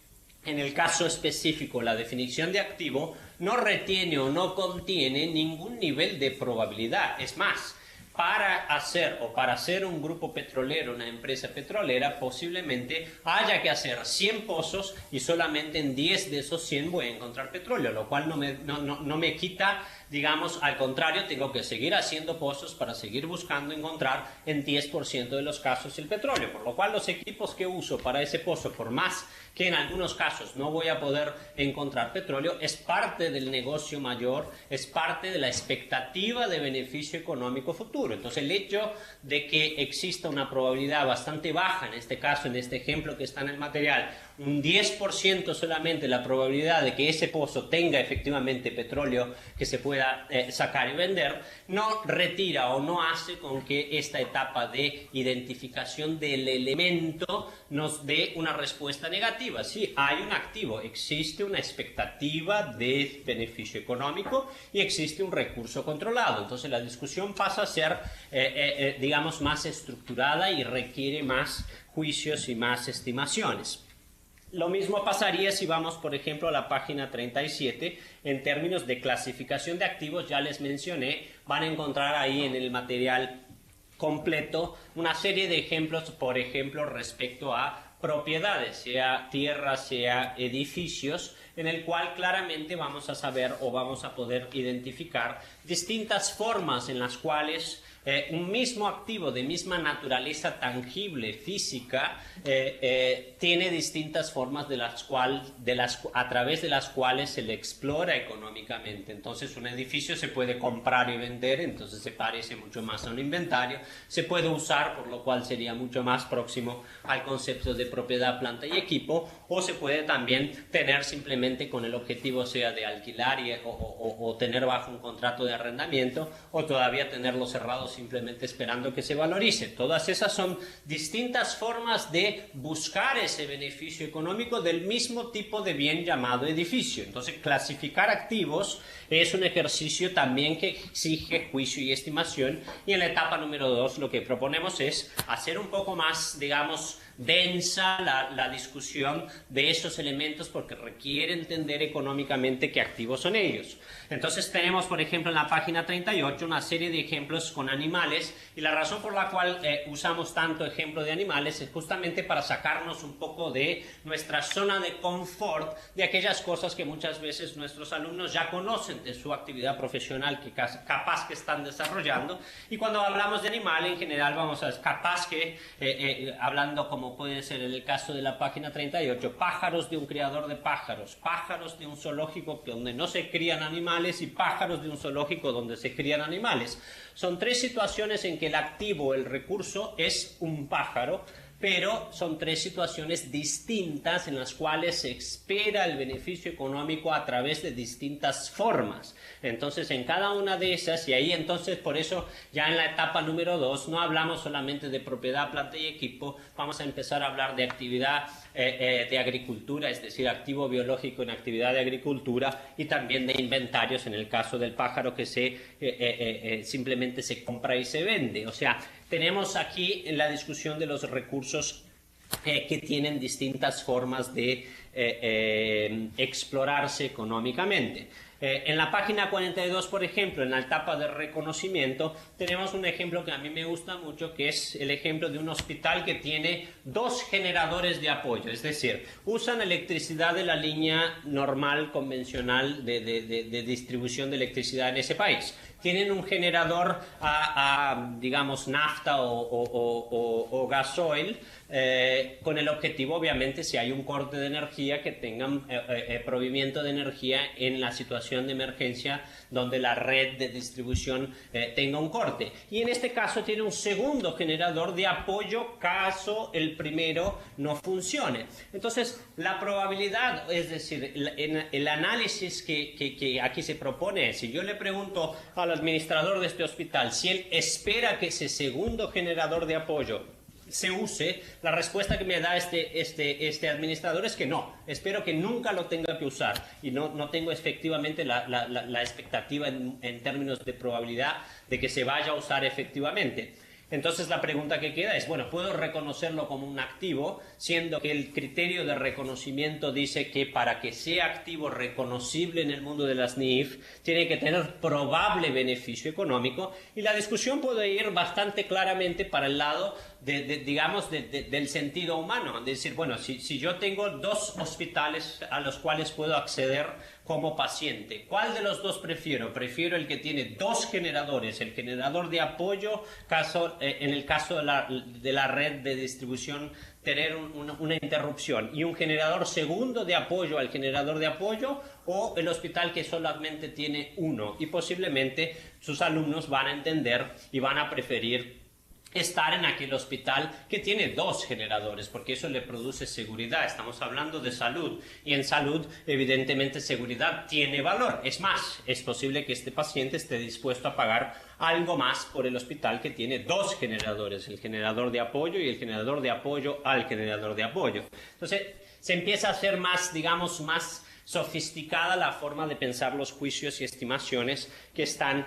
en el caso específico la definición de activo no retiene o no contiene ningún nivel de probabilidad. Es más, para hacer un grupo petrolero, una empresa petrolera, posiblemente haya que hacer 100 pozos y solamente en 10 de esos 100 voy a encontrar petróleo, lo cual no me quita, digamos, al contrario, tengo que seguir haciendo pozos para seguir buscando encontrar en 10% de los casos el petróleo, por lo cual los equipos que uso para ese pozo, por más que en algunos casos no voy a poder encontrar petróleo, es parte del negocio mayor, es parte de la expectativa de beneficio económico futuro. Entonces, el hecho de que exista una probabilidad bastante baja, en este caso, en este ejemplo que está en el material, un 10% solamente la probabilidad de que ese pozo tenga efectivamente petróleo que se pueda sacar y vender, no retira o no hace con que esta etapa de identificación del elemento nos dé una respuesta negativa. Sí, hay un activo, existe una expectativa de beneficio económico y existe un recurso controlado. Entonces la discusión pasa a ser, digamos, más estructurada y requiere más juicios y más estimaciones. Lo mismo pasaría si vamos, por ejemplo, a la página 37, en términos de clasificación de activos, ya les mencioné, van a encontrar ahí en el material completo una serie de ejemplos, por ejemplo, respecto a propiedades, sea tierras, sea edificios, en el cual claramente vamos a saber o vamos a poder identificar distintas formas en las cuales un mismo activo de misma naturaleza tangible, física, tiene distintas formas a través de las cuales se le explora económicamente. Entonces, un edificio se puede comprar y vender, entonces se parece mucho más a un inventario, se puede usar, por lo cual sería mucho más próximo al concepto de propiedad, planta y equipo, o se puede también tener simplemente con el objetivo sea de alquilar o tener bajo un contrato de arrendamiento, o todavía tenerlo cerrado simplemente esperando que se valorice. Todas esas son distintas formas de buscar ese beneficio económico del mismo tipo de bien llamado edificio. Entonces, clasificar activos es un ejercicio también que exige juicio y estimación, y en la etapa número 2 lo que proponemos es hacer un poco más, digamos, densa la discusión de esos elementos, porque requiere entender económicamente qué activos son ellos. Entonces tenemos, por ejemplo, en la página 38 una serie de ejemplos con animales, y la razón por la cual usamos tanto ejemplo de animales es justamente para sacarnos un poco de nuestra zona de confort, de aquellas cosas que muchas veces nuestros alumnos ya conocen de su actividad profesional que capaz que están desarrollando, y cuando hablamos de animal en general vamos a capaz que hablando como puede ser en el caso de la página 38, pájaros de un criador de pájaros, pájaros de un zoológico donde no se crían animales y pájaros de un zoológico donde se crían animales. Son tres situaciones en que el activo, el recurso, es un pájaro, pero son tres situaciones distintas en las cuales se espera el beneficio económico a través de distintas formas. Entonces, en cada una de esas, y ahí entonces, por eso, ya en la etapa número 2, no hablamos solamente de propiedad, planta y equipo, vamos a empezar a hablar de actividad de agricultura, es decir, activo biológico en actividad de agricultura, y también de inventarios en el caso del pájaro que simplemente se compra y se vende. O sea, tenemos aquí en la discusión de los recursos que tienen distintas formas de explorarse económicamente. En la página 42, por ejemplo, en la etapa de reconocimiento, tenemos un ejemplo que a mí me gusta mucho, que es el ejemplo de un hospital que tiene 2 generadores de apoyo, es decir, usan electricidad de la línea normal, convencional de distribución de electricidad en ese país. Tienen un generador digamos, nafta o gasoil, con el objetivo, obviamente, si hay un corte de energía, que tengan provimiento de energía en la situación de emergencia donde la red de distribución tenga un corte. Y en este caso tiene un segundo generador de apoyo caso el primero no funcione. Entonces, la probabilidad, es decir, el análisis que aquí se propone es, si yo le pregunto al administrador de este hospital si él espera que ese segundo generador de apoyo se use, la respuesta que me da este administrador es que no, espero que nunca lo tenga que usar, y no tengo efectivamente la expectativa en términos de probabilidad de que se vaya a usar efectivamente. Entonces la pregunta que queda es, bueno, ¿puedo reconocerlo como un activo? Siendo que el criterio de reconocimiento dice que para que sea activo reconocible en el mundo de las NIF, tiene que tener probable beneficio económico, y la discusión puede ir bastante claramente para el lado del sentido humano. Es decir, bueno, si yo tengo 2 hospitales a los cuales puedo acceder como paciente, ¿cuál de los 2 prefiero? Prefiero el que tiene 2 generadores, el generador de apoyo, en el caso de la red de distribución, tener una interrupción, y un generador segundo de apoyo al generador de apoyo, o el hospital que solamente tiene 1, y posiblemente sus alumnos van a entender y van a preferir estar en aquel hospital que tiene 2 generadores, porque eso le produce seguridad. Estamos hablando de salud, y en salud, evidentemente, seguridad tiene valor. Es más, es posible que este paciente esté dispuesto a pagar algo más por el hospital que tiene 2 generadores, el generador de apoyo y el generador de apoyo al generador de apoyo. Entonces, se empieza a hacer más, digamos, más sofisticada la forma de pensar los juicios y estimaciones que están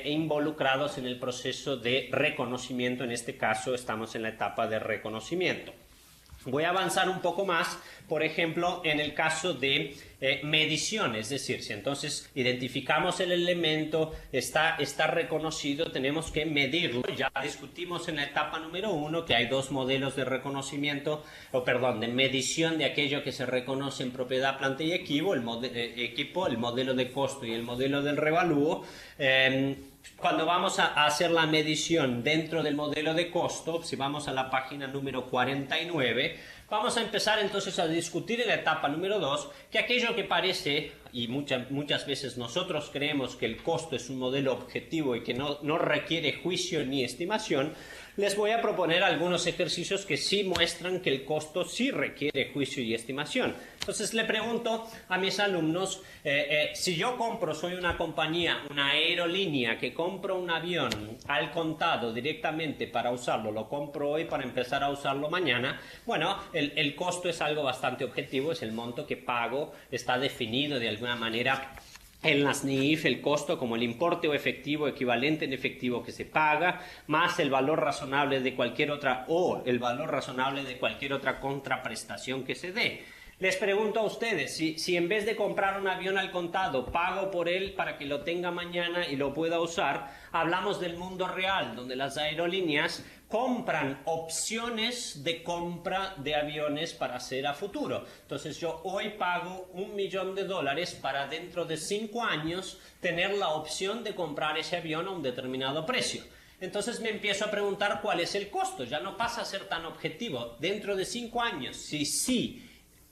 involucrados en el proceso de reconocimiento. En este caso estamos en la etapa de reconocimiento. Voy a avanzar un poco más, por ejemplo, en el caso de medición, es decir, si entonces identificamos el elemento, está reconocido, tenemos que medirlo. Ya discutimos en la etapa número 1 que hay 2 modelos de reconocimiento, de medición de aquello que se reconoce en propiedad, planta y equipo, el modelo de costo y el modelo del revalúo. Cuando vamos a hacer la medición dentro del modelo de costo, si vamos a la página número 49, vamos a empezar entonces a discutir en la etapa número 2 que aquello que parece, y muchas veces nosotros creemos que el costo es un modelo objetivo y que no requiere juicio ni estimación, les voy a proponer algunos ejercicios que sí muestran que el costo sí requiere juicio y estimación. Entonces le pregunto a mis alumnos, si yo soy una compañía, una aerolínea que compro un avión al contado directamente para usarlo, lo compro hoy para empezar a usarlo mañana, bueno, el costo es algo bastante objetivo, es el monto que pago, está definido de alguna manera en las NIF, el costo como el importe o efectivo equivalente en efectivo que se paga, más el valor razonable de cualquier otra contraprestación que se dé. Les pregunto a ustedes, si en vez de comprar un avión al contado, pago por él para que lo tenga mañana y lo pueda usar, hablamos del mundo real, donde las aerolíneas compran opciones de compra de aviones para hacer a futuro. Entonces yo hoy pago $1 millón para dentro de 5 años tener la opción de comprar ese avión a un determinado precio. Entonces me empiezo a preguntar cuál es el costo, ya no pasa a ser tan objetivo. Dentro de 5 años, si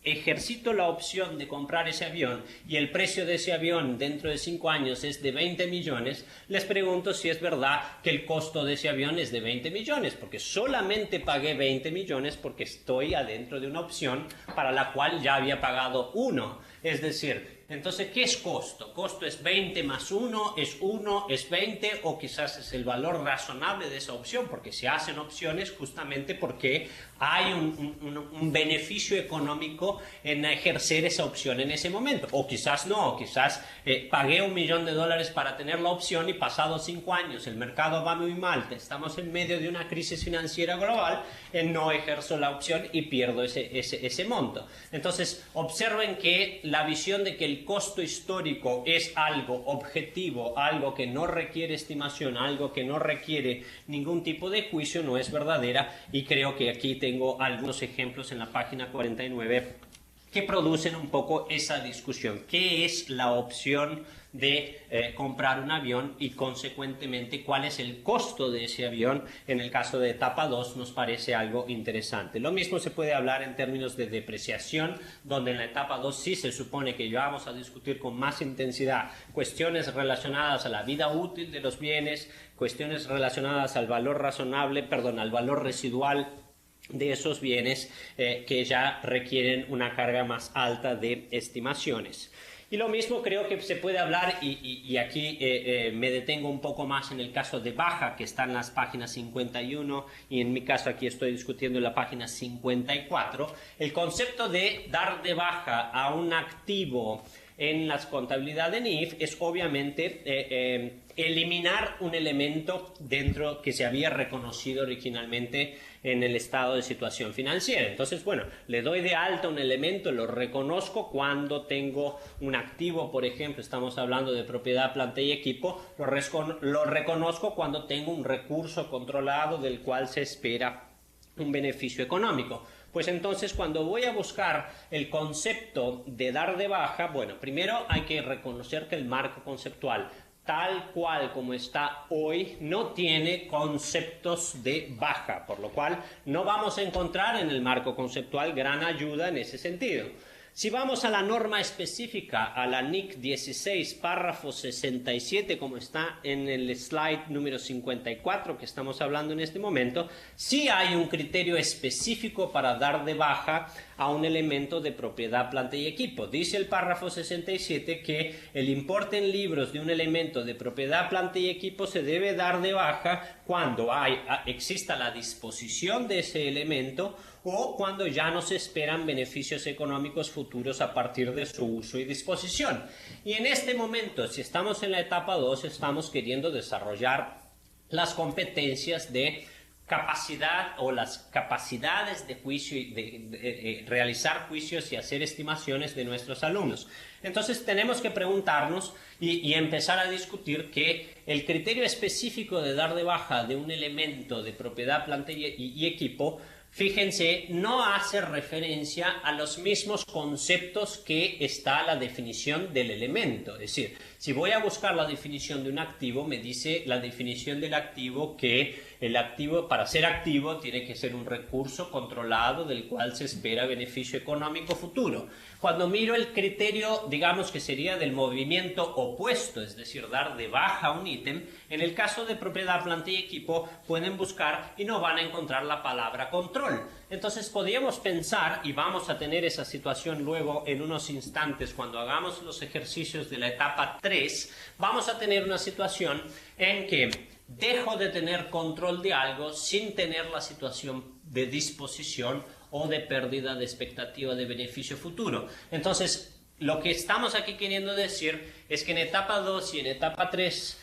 ejercito la opción de comprar ese avión y el precio de ese avión dentro de 5 años es de 20 millones, les pregunto si es verdad que el costo de ese avión es de 20 millones, porque solamente pagué 20 millones porque estoy adentro de una opción para la cual ya había pagado 1. Es decir, entonces, ¿qué es costo? ¿Costo es 20 más 1, es 1, es 20 o quizás es el valor razonable de esa opción? Porque se hacen opciones justamente porque hay un beneficio económico en ejercer esa opción en ese momento. O quizás no, quizás pagué $1 millón para tener la opción y pasados 5 años el mercado va muy mal, estamos en medio de una crisis financiera global, no ejerzo la opción y pierdo ese monto. Entonces, observen que la visión de que el costo histórico es algo objetivo, algo que no requiere estimación, algo que no requiere ningún tipo de juicio, no es verdadera, y creo que aquí tengo algunos ejemplos en la página 49 que producen un poco esa discusión. ¿Qué es la opción de comprar un avión y consecuentemente cuál es el costo de ese avión? En el caso de etapa 2 nos parece algo interesante. Lo mismo se puede hablar en términos de depreciación, donde en la etapa 2 sí se supone que ya vamos a discutir con más intensidad cuestiones relacionadas a la vida útil de los bienes, cuestiones relacionadas al valor al valor residual de esos bienes que ya requieren una carga más alta de estimaciones. Y lo mismo creo que se puede hablar, y aquí me detengo un poco más en el caso de baja, que está en las páginas 51, y en mi caso aquí estoy discutiendo en la página 54, el concepto de dar de baja a un activo en las contabilidades de NIF es obviamente eliminar un elemento dentro que se había reconocido originalmente en el estado de situación financiera. Entonces, bueno, le doy de alta un elemento, lo reconozco cuando tengo un activo, por ejemplo, estamos hablando de propiedad, planta y equipo, lo reconozco cuando tengo un recurso controlado del cual se espera un beneficio económico. Pues entonces, cuando voy a buscar el concepto de dar de baja, bueno, primero hay que reconocer que el marco conceptual, tal cual como está hoy, no tiene conceptos de baja, por lo cual no vamos a encontrar en el marco conceptual gran ayuda en ese sentido. Si vamos a la norma específica, a la NIC 16, párrafo 67, como está en el slide número 54 que estamos hablando en este momento, sí hay un criterio específico para dar de baja a un elemento de propiedad, planta y equipo. Dice el párrafo 67 que el importe en libros de un elemento de propiedad, planta y equipo se debe dar de baja cuando exista la disposición de ese elemento o cuando ya no se esperan beneficios económicos futuros a partir de su uso y disposición. Y en este momento, si estamos en la etapa 2, estamos queriendo desarrollar las competencias de capacidad o las capacidades de juicio y de realizar juicios y hacer estimaciones de nuestros alumnos. Entonces tenemos que preguntarnos y empezar a discutir que el criterio específico de dar de baja de un elemento de propiedad, planta y equipo, fíjense, no hace referencia a los mismos conceptos que está la definición del elemento. Es decir, si voy a buscar la definición de un activo, me dice la definición del activo que el activo, para ser activo, tiene que ser un recurso controlado del cual se espera beneficio económico futuro. Cuando miro el criterio, digamos que sería del movimiento opuesto, es decir, dar de baja un ítem, en el caso de propiedad, planta y equipo, pueden buscar y no van a encontrar la palabra control. Entonces podríamos pensar, y vamos a tener esa situación luego en unos instantes cuando hagamos los ejercicios de la etapa 3, vamos a tener una situación en que dejo de tener control de algo sin tener la situación de disposición o de pérdida de expectativa de beneficio futuro. Entonces, lo que estamos aquí queriendo decir es que en etapa 2 y en etapa 3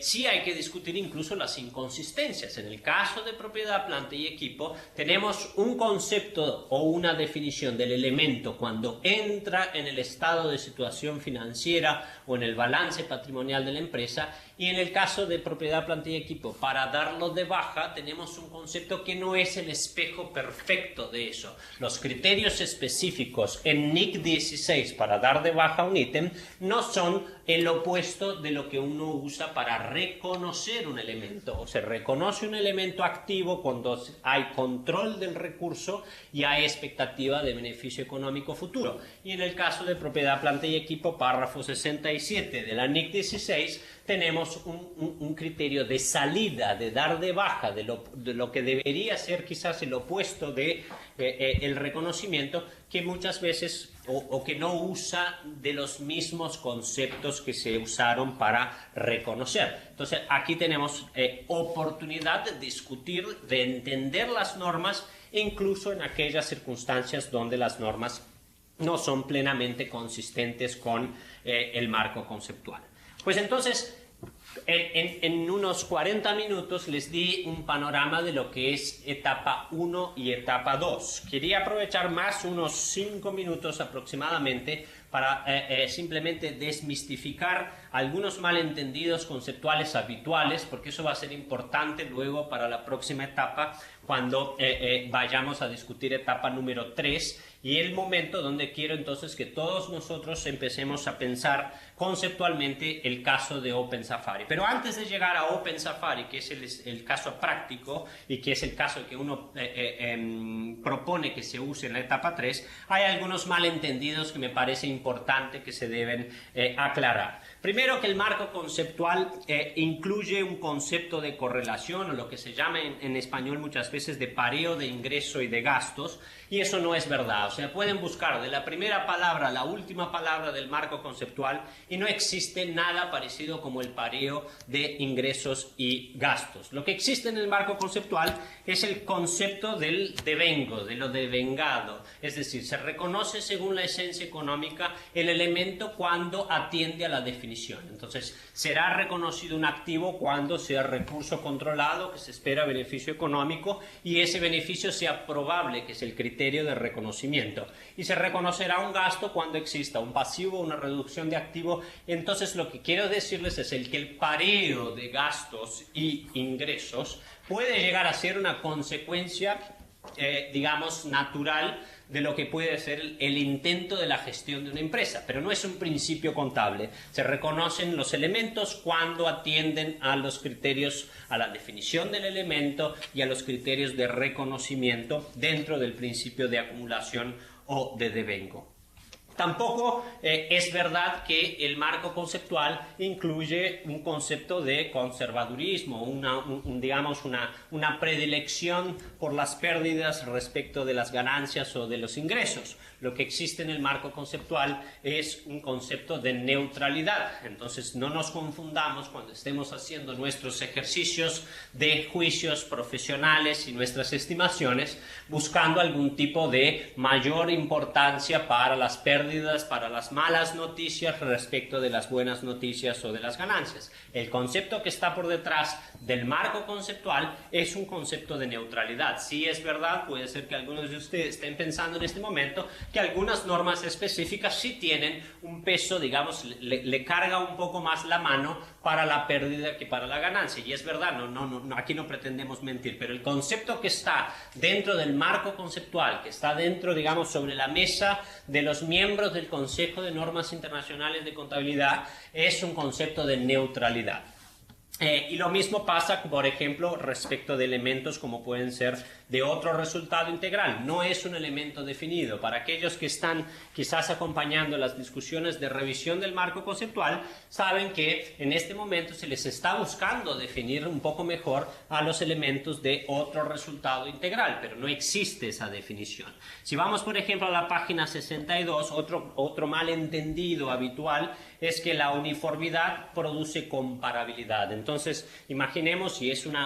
sí hay que discutir incluso las inconsistencias. En el caso de propiedad, planta y equipo, tenemos un concepto o una definición del elemento cuando entra en el estado de situación financiera o en el balance patrimonial de la empresa, y en el caso de propiedad, planta y equipo, para darlo de baja, tenemos un concepto que no es el espejo perfecto de eso. Los criterios específicos en NIC 16 para dar de baja un ítem no son el opuesto de lo que uno usa para reconocer un elemento. O se reconoce un elemento activo cuando hay control del recurso y hay expectativa de beneficio económico futuro. Y en el caso de propiedad, planta y equipo, párrafo 67 de la NIC 16, tenemos un criterio de salida, de dar de baja, de lo que debería ser quizás el opuesto de el reconocimiento, que muchas veces o que no usa de los mismos conceptos que se usaron para reconocer. Entonces aquí tenemos oportunidad de discutir, de entender las normas, incluso en aquellas circunstancias donde las normas no son plenamente consistentes con el marco conceptual. Pues entonces, en unos 40 minutos les di un panorama de lo que es etapa 1 y etapa 2. Quería aprovechar más unos 5 minutos aproximadamente para simplemente desmistificar algunos malentendidos conceptuales habituales, porque eso va a ser importante luego para la próxima etapa, cuando vayamos a discutir etapa número 3, y el momento donde quiero entonces que todos nosotros empecemos a pensar conceptualmente el caso de Open Safari. Pero antes de llegar a Open Safari, que es el caso práctico y que es el caso que uno propone que se use en la etapa 3, hay algunos malentendidos que me parece importante que se deben aclarar. Primero, que el marco conceptual incluye un concepto de correlación, o lo que se llama en español muchas veces de pareo de ingreso y de gastos, y eso no es verdad. O sea, pueden buscar de la primera palabra a la última palabra del marco conceptual y no existe nada parecido como el pareo de ingresos y gastos. Lo que existe en el marco conceptual es el concepto del devengo, de lo devengado, es decir, se reconoce según la esencia económica el elemento cuando atiende a la definición. Entonces, será reconocido un activo cuando sea recurso controlado, que se espera beneficio económico, y ese beneficio sea probable, que es el criterio de reconocimiento. Y se reconocerá un gasto cuando exista un pasivo, una reducción de activo. Entonces, lo que quiero decirles es que el pareo de gastos y ingresos puede llegar a ser una consecuencia, digamos, natural de lo que puede ser el intento de la gestión de una empresa, pero no es un principio contable. Se reconocen los elementos cuando atienden a los criterios, a la definición del elemento y a los criterios de reconocimiento dentro del principio de acumulación o de devengo. Tampoco es verdad que el marco conceptual incluye un concepto de conservadurismo, digamos una predilección por las pérdidas respecto de las ganancias o de los ingresos. Lo que existe en el marco conceptual es un concepto de neutralidad. Entonces, no nos confundamos cuando estemos haciendo nuestros ejercicios de juicios profesionales y nuestras estimaciones, buscando algún tipo de mayor importancia para las pérdidas, para las malas noticias respecto de las buenas noticias o de las ganancias. El concepto que está por detrás del marco conceptual es un concepto de neutralidad. Sí, es verdad, puede ser que algunos de ustedes estén pensando en este momento que algunas normas específicas sí tienen un peso, digamos, le carga un poco más la mano para la pérdida que para la ganancia. Y es verdad, aquí no pretendemos mentir, pero el concepto que está dentro del marco conceptual, que está dentro, digamos, sobre la mesa de los miembros del Consejo de Normas Internacionales de Contabilidad, es un concepto de neutralidad. Y lo mismo pasa, por ejemplo, respecto de elementos como pueden ser de otro resultado integral. No es un elemento definido. Para aquellos que están quizás acompañando las discusiones de revisión del marco conceptual, saben que en este momento se les está buscando definir un poco mejor a los elementos de otro resultado integral, pero no existe esa definición. Si vamos, por ejemplo, a la página 62, otro malentendido habitual es que la uniformidad produce comparabilidad. Entonces, imaginemos, y es un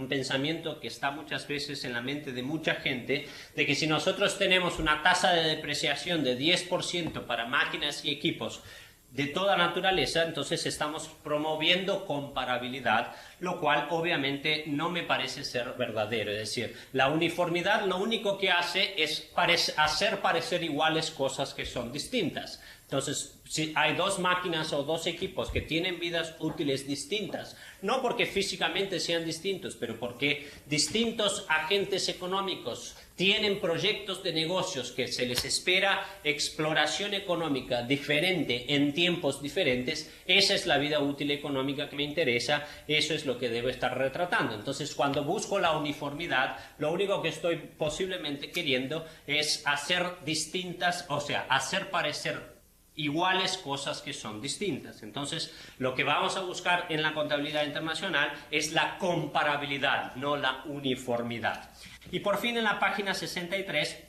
pensamiento que está muchas veces en la mente de mucha gente, de que si nosotros tenemos una tasa de depreciación de 10% para máquinas y equipos de toda naturaleza, entonces estamos promoviendo comparabilidad, lo cual obviamente no me parece ser verdadero. Es decir, la uniformidad lo único que hace es hacer parecer iguales cosas que son distintas. Entonces, si hay dos máquinas o dos equipos que tienen vidas útiles distintas, no porque físicamente sean distintos, pero porque distintos agentes económicos tienen proyectos de negocios que se les espera exploración económica diferente en tiempos diferentes, esa es la vida útil económica que me interesa, eso es lo que debo estar retratando. Entonces, cuando busco la uniformidad, lo único que estoy posiblemente queriendo es hacer distintas, o sea, hacer parecer iguales cosas que son distintas. Entonces, lo que vamos a buscar en la contabilidad internacional es la comparabilidad, no la uniformidad. Y por fin, en la página 63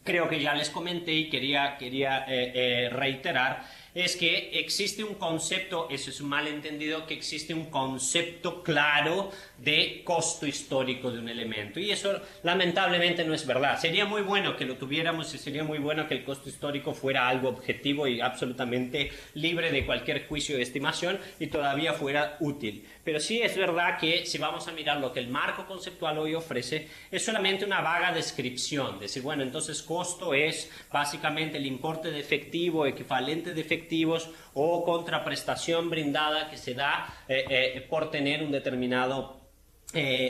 creo que ya les comenté y quería reiterar, es que existe un concepto, eso es un malentendido, que existe un concepto claro de costo histórico de un elemento. Y eso lamentablemente no es verdad. Sería muy bueno que lo tuviéramos y sería muy bueno que el costo histórico fuera algo objetivo y absolutamente libre de cualquier juicio de estimación y todavía fuera útil. Pero sí es verdad que si vamos a mirar lo que el marco conceptual hoy ofrece, es solamente una vaga descripción. Decir, bueno, entonces costo es básicamente el importe de efectivo, equivalente de efectivos o contraprestación brindada que se da por tener un determinado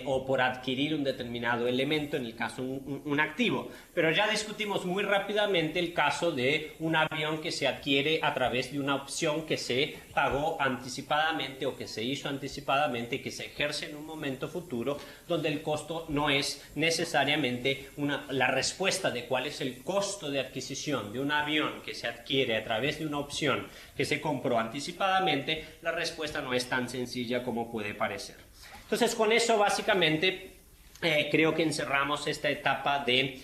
o por adquirir un determinado elemento, en el caso un activo. Pero ya discutimos muy rápidamente el caso de un avión que se adquiere a través de una opción que se pagó anticipadamente o que se hizo anticipadamente y que se ejerce en un momento futuro, donde el costo no es necesariamente la respuesta de cuál es el costo de adquisición de un avión que se adquiere a través de una opción que se compró anticipadamente. La respuesta no es tan sencilla como puede parecer. Entonces, con eso básicamente creo que encerramos esta etapa de,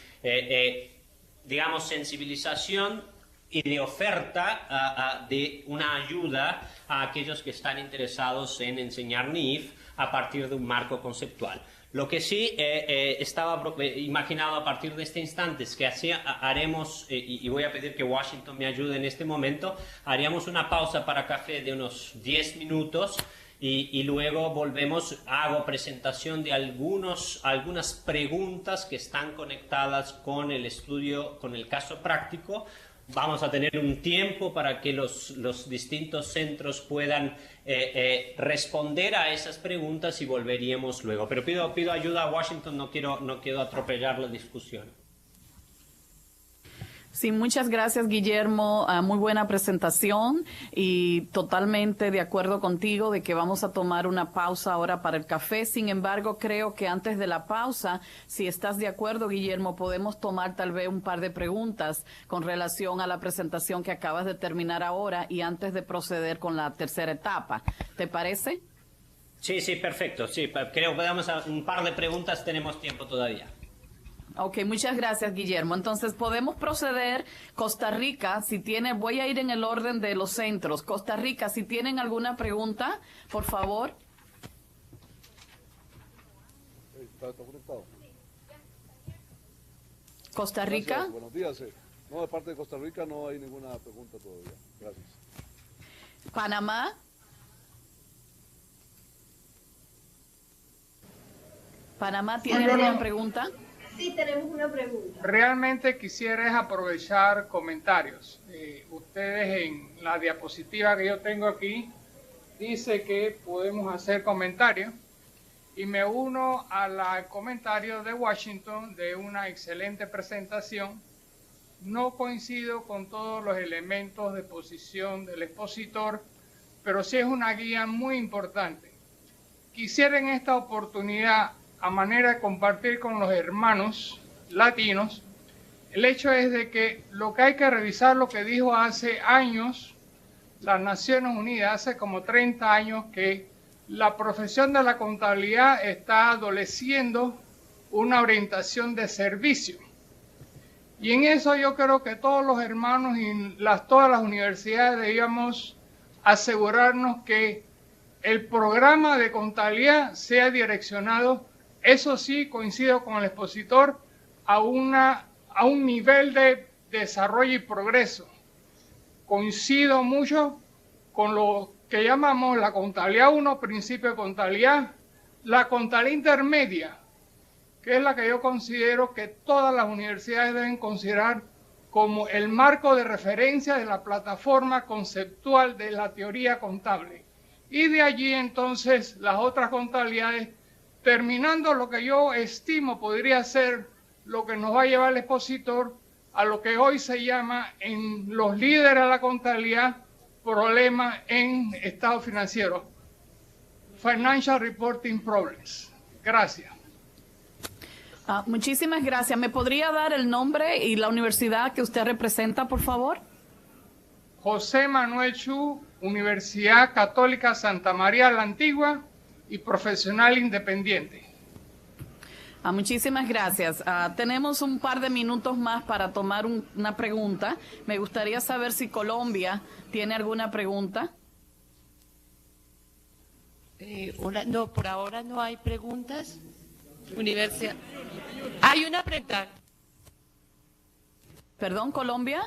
digamos, sensibilización y de oferta de una ayuda a aquellos que están interesados en enseñar NIF a partir de un marco conceptual. Lo que sí estaba imaginado a partir de este instante es que haremos, y voy a pedir que Washington me ayude en este momento, haríamos una pausa para café de unos 10 minutos. Y luego volvemos, hago presentación de algunas preguntas que están conectadas con el estudio, con el caso práctico. Vamos a tener un tiempo para que los distintos centros puedan responder a esas preguntas y volveríamos luego. Pero pido ayuda a Washington, no quiero atropellar la discusión. Sí, muchas gracias, Guillermo. Muy buena presentación y totalmente de acuerdo contigo de que vamos a tomar una pausa ahora para el café. Sin embargo, creo que antes de la pausa, si estás de acuerdo, Guillermo, podemos tomar tal vez un par de preguntas con relación a la presentación que acabas de terminar ahora y antes de proceder con la tercera etapa. ¿Te parece? Sí, perfecto. Sí, creo que podemos un par de preguntas, tenemos tiempo todavía. Ok, muchas gracias, Guillermo. Entonces, podemos proceder. Costa Rica, voy a ir en el orden de los centros. Costa Rica, si tienen alguna pregunta, por favor. Costa Rica. Gracias, buenos días. No, de parte de Costa Rica no hay ninguna pregunta todavía. Gracias. Panamá. Panamá, ¿tiene alguna pregunta? Sí, tenemos una pregunta. Realmente quisiera aprovechar comentarios. Ustedes en la diapositiva que yo tengo aquí dice que podemos hacer comentarios y me uno al comentario de Washington de una excelente presentación. No coincido con todos los elementos de posición del expositor, pero sí es una guía muy importante. Quisiera en esta oportunidad, a manera de compartir con los hermanos latinos, el hecho es de que lo que hay que revisar, lo que dijo hace años las Naciones Unidas, hace como 30 años, que la profesión de la contabilidad está adoleciendo una orientación de servicio. Y en eso yo creo que todos los hermanos y todas las universidades debíamos asegurarnos que el programa de contabilidad sea direccionado, eso sí, coincido con el expositor, a un nivel de desarrollo y progreso. Coincido mucho con lo que llamamos la contabilidad 1, principio de contabilidad, la contabilidad intermedia, que es la que yo considero que todas las universidades deben considerar como el marco de referencia de la plataforma conceptual de la teoría contable. Y de allí entonces las otras contabilidades, terminando lo que yo estimo podría ser lo que nos va a llevar el expositor a lo que hoy se llama en los líderes de la contabilidad problemas en estado financiero. Financial Reporting Problems. Gracias. Muchísimas gracias. ¿Me podría dar el nombre y la universidad que usted representa, por favor? José Manuel Chu, Universidad Católica Santa María la Antigua y profesional independiente. Muchísimas gracias. Tenemos un par de minutos más para tomar una pregunta. Me gustaría saber si Colombia tiene alguna pregunta. No, por ahora no hay preguntas. Universidad. Hay una pregunta. Perdón, Colombia.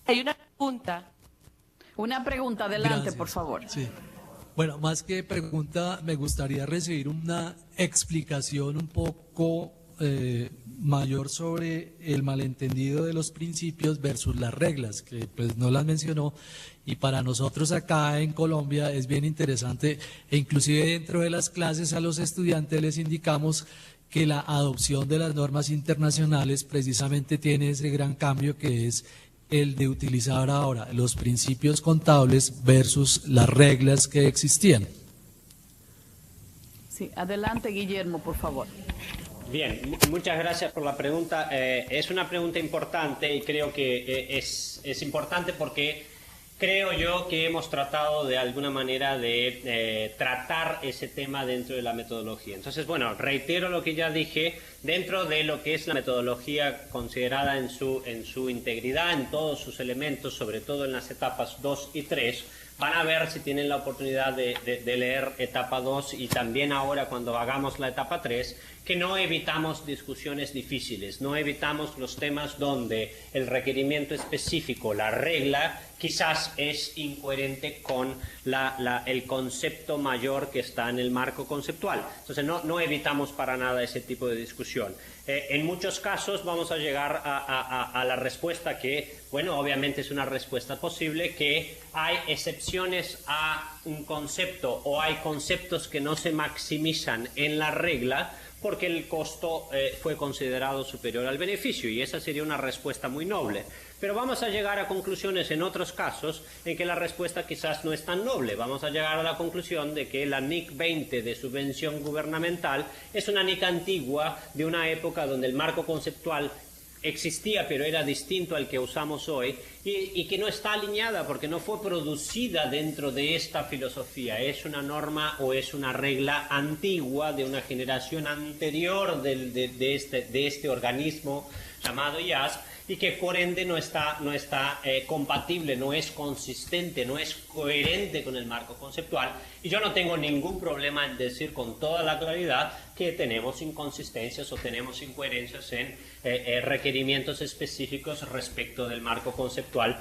Hay una pregunta. Una pregunta, adelante, Gracias. por favor. Sí. Bueno, más que pregunta, me gustaría recibir una explicación un poco mayor sobre el malentendido de los principios versus las reglas, que pues no las mencionó, y para nosotros acá en Colombia es bien interesante, e inclusive dentro de las clases a los estudiantes les indicamos que la adopción de las normas internacionales precisamente tiene ese gran cambio que es el de utilizar ahora los principios contables versus las reglas que existían. Sí, adelante, Guillermo, por favor. Bien, muchas gracias por la pregunta. Es una pregunta importante y creo que es importante porque creo yo que hemos tratado de alguna manera de tratar ese tema dentro de la metodología. Entonces, bueno, reitero lo que ya dije, dentro de lo que es la metodología considerada en su integridad, en todos sus elementos, sobre todo en las etapas 2 y 3, van a ver si tienen la oportunidad de leer etapa 2 y también ahora cuando hagamos la etapa 3, que no evitamos discusiones difíciles, no evitamos los temas donde el requerimiento específico, la regla, quizás es incoherente con el concepto mayor que está en el marco conceptual. Entonces no evitamos para nada ese tipo de discusión. En muchos casos vamos a llegar a la respuesta que, bueno, obviamente es una respuesta posible, que hay excepciones a un concepto o hay conceptos que no se maximizan en la regla porque el costo fue considerado superior al beneficio, y esa sería una respuesta muy noble. Pero vamos a llegar a conclusiones en otros casos en que la respuesta quizás no es tan noble. Vamos a llegar a la conclusión de que la NIC 20 de subvención gubernamental es una NIC antigua de una época donde el marco conceptual existía pero era distinto al que usamos hoy y que no está alineada porque no fue producida dentro de esta filosofía. Es una norma o es una regla antigua de una generación anterior de este organismo llamado IASP, y que por ende no está compatible, no es consistente, no es coherente con el marco conceptual. Y yo no tengo ningún problema en decir con toda la claridad que tenemos inconsistencias o tenemos incoherencias en requerimientos específicos respecto del marco conceptual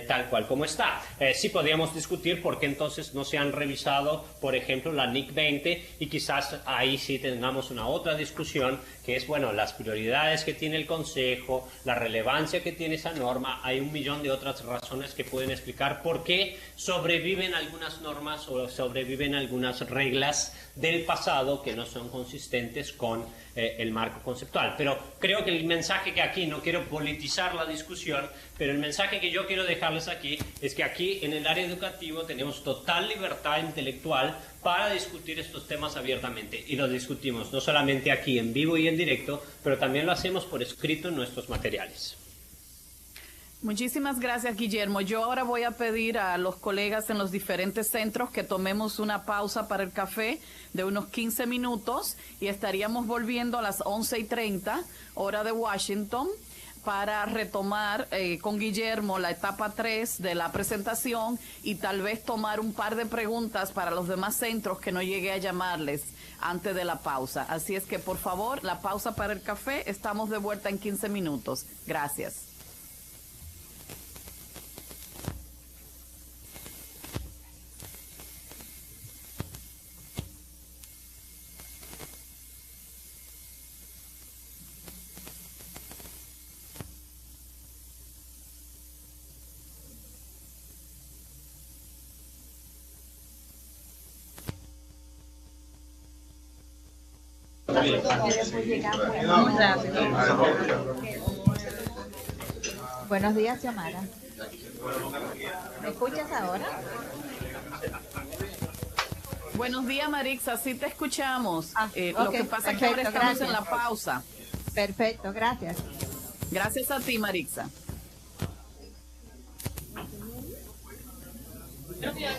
tal cual como está. Sí podríamos discutir por qué entonces no se han revisado, por ejemplo, la NIC 20, y quizás ahí sí tengamos una otra discusión, que es, bueno, las prioridades que tiene el Consejo, la relevancia que tiene esa norma. Hay un millón de otras razones que pueden explicar por qué sobreviven algunas normas o sobreviven algunas reglas del pasado que no son consistentes con el marco conceptual. Pero creo que el mensaje que aquí, no quiero politizar la discusión, pero el mensaje que yo quiero dejarles aquí es que aquí en el área educativa tenemos total libertad intelectual para discutir estos temas abiertamente, y lo discutimos no solamente aquí en vivo y en directo, pero también lo hacemos por escrito en nuestros materiales. Muchísimas gracias, Guillermo. Yo ahora voy a pedir a los colegas en los diferentes centros que tomemos una pausa para el café de unos 15 minutos y estaríamos volviendo a las 11:30, hora de Washington, para retomar con Guillermo la etapa 3 de la presentación y tal vez tomar un par de preguntas para los demás centros que no llegué a llamarles antes de la pausa. Así es que, por favor, la pausa para el café. Estamos de vuelta en 15 minutos. Gracias. Buenos días, Xiomara. ¿Me escuchas ahora? Buenos días, Marixa, sí te escuchamos. Okay, lo que pasa es que ahora estamos gracias. en la pausa. Perfecto, gracias. Gracias a ti, Marixa. Gracias.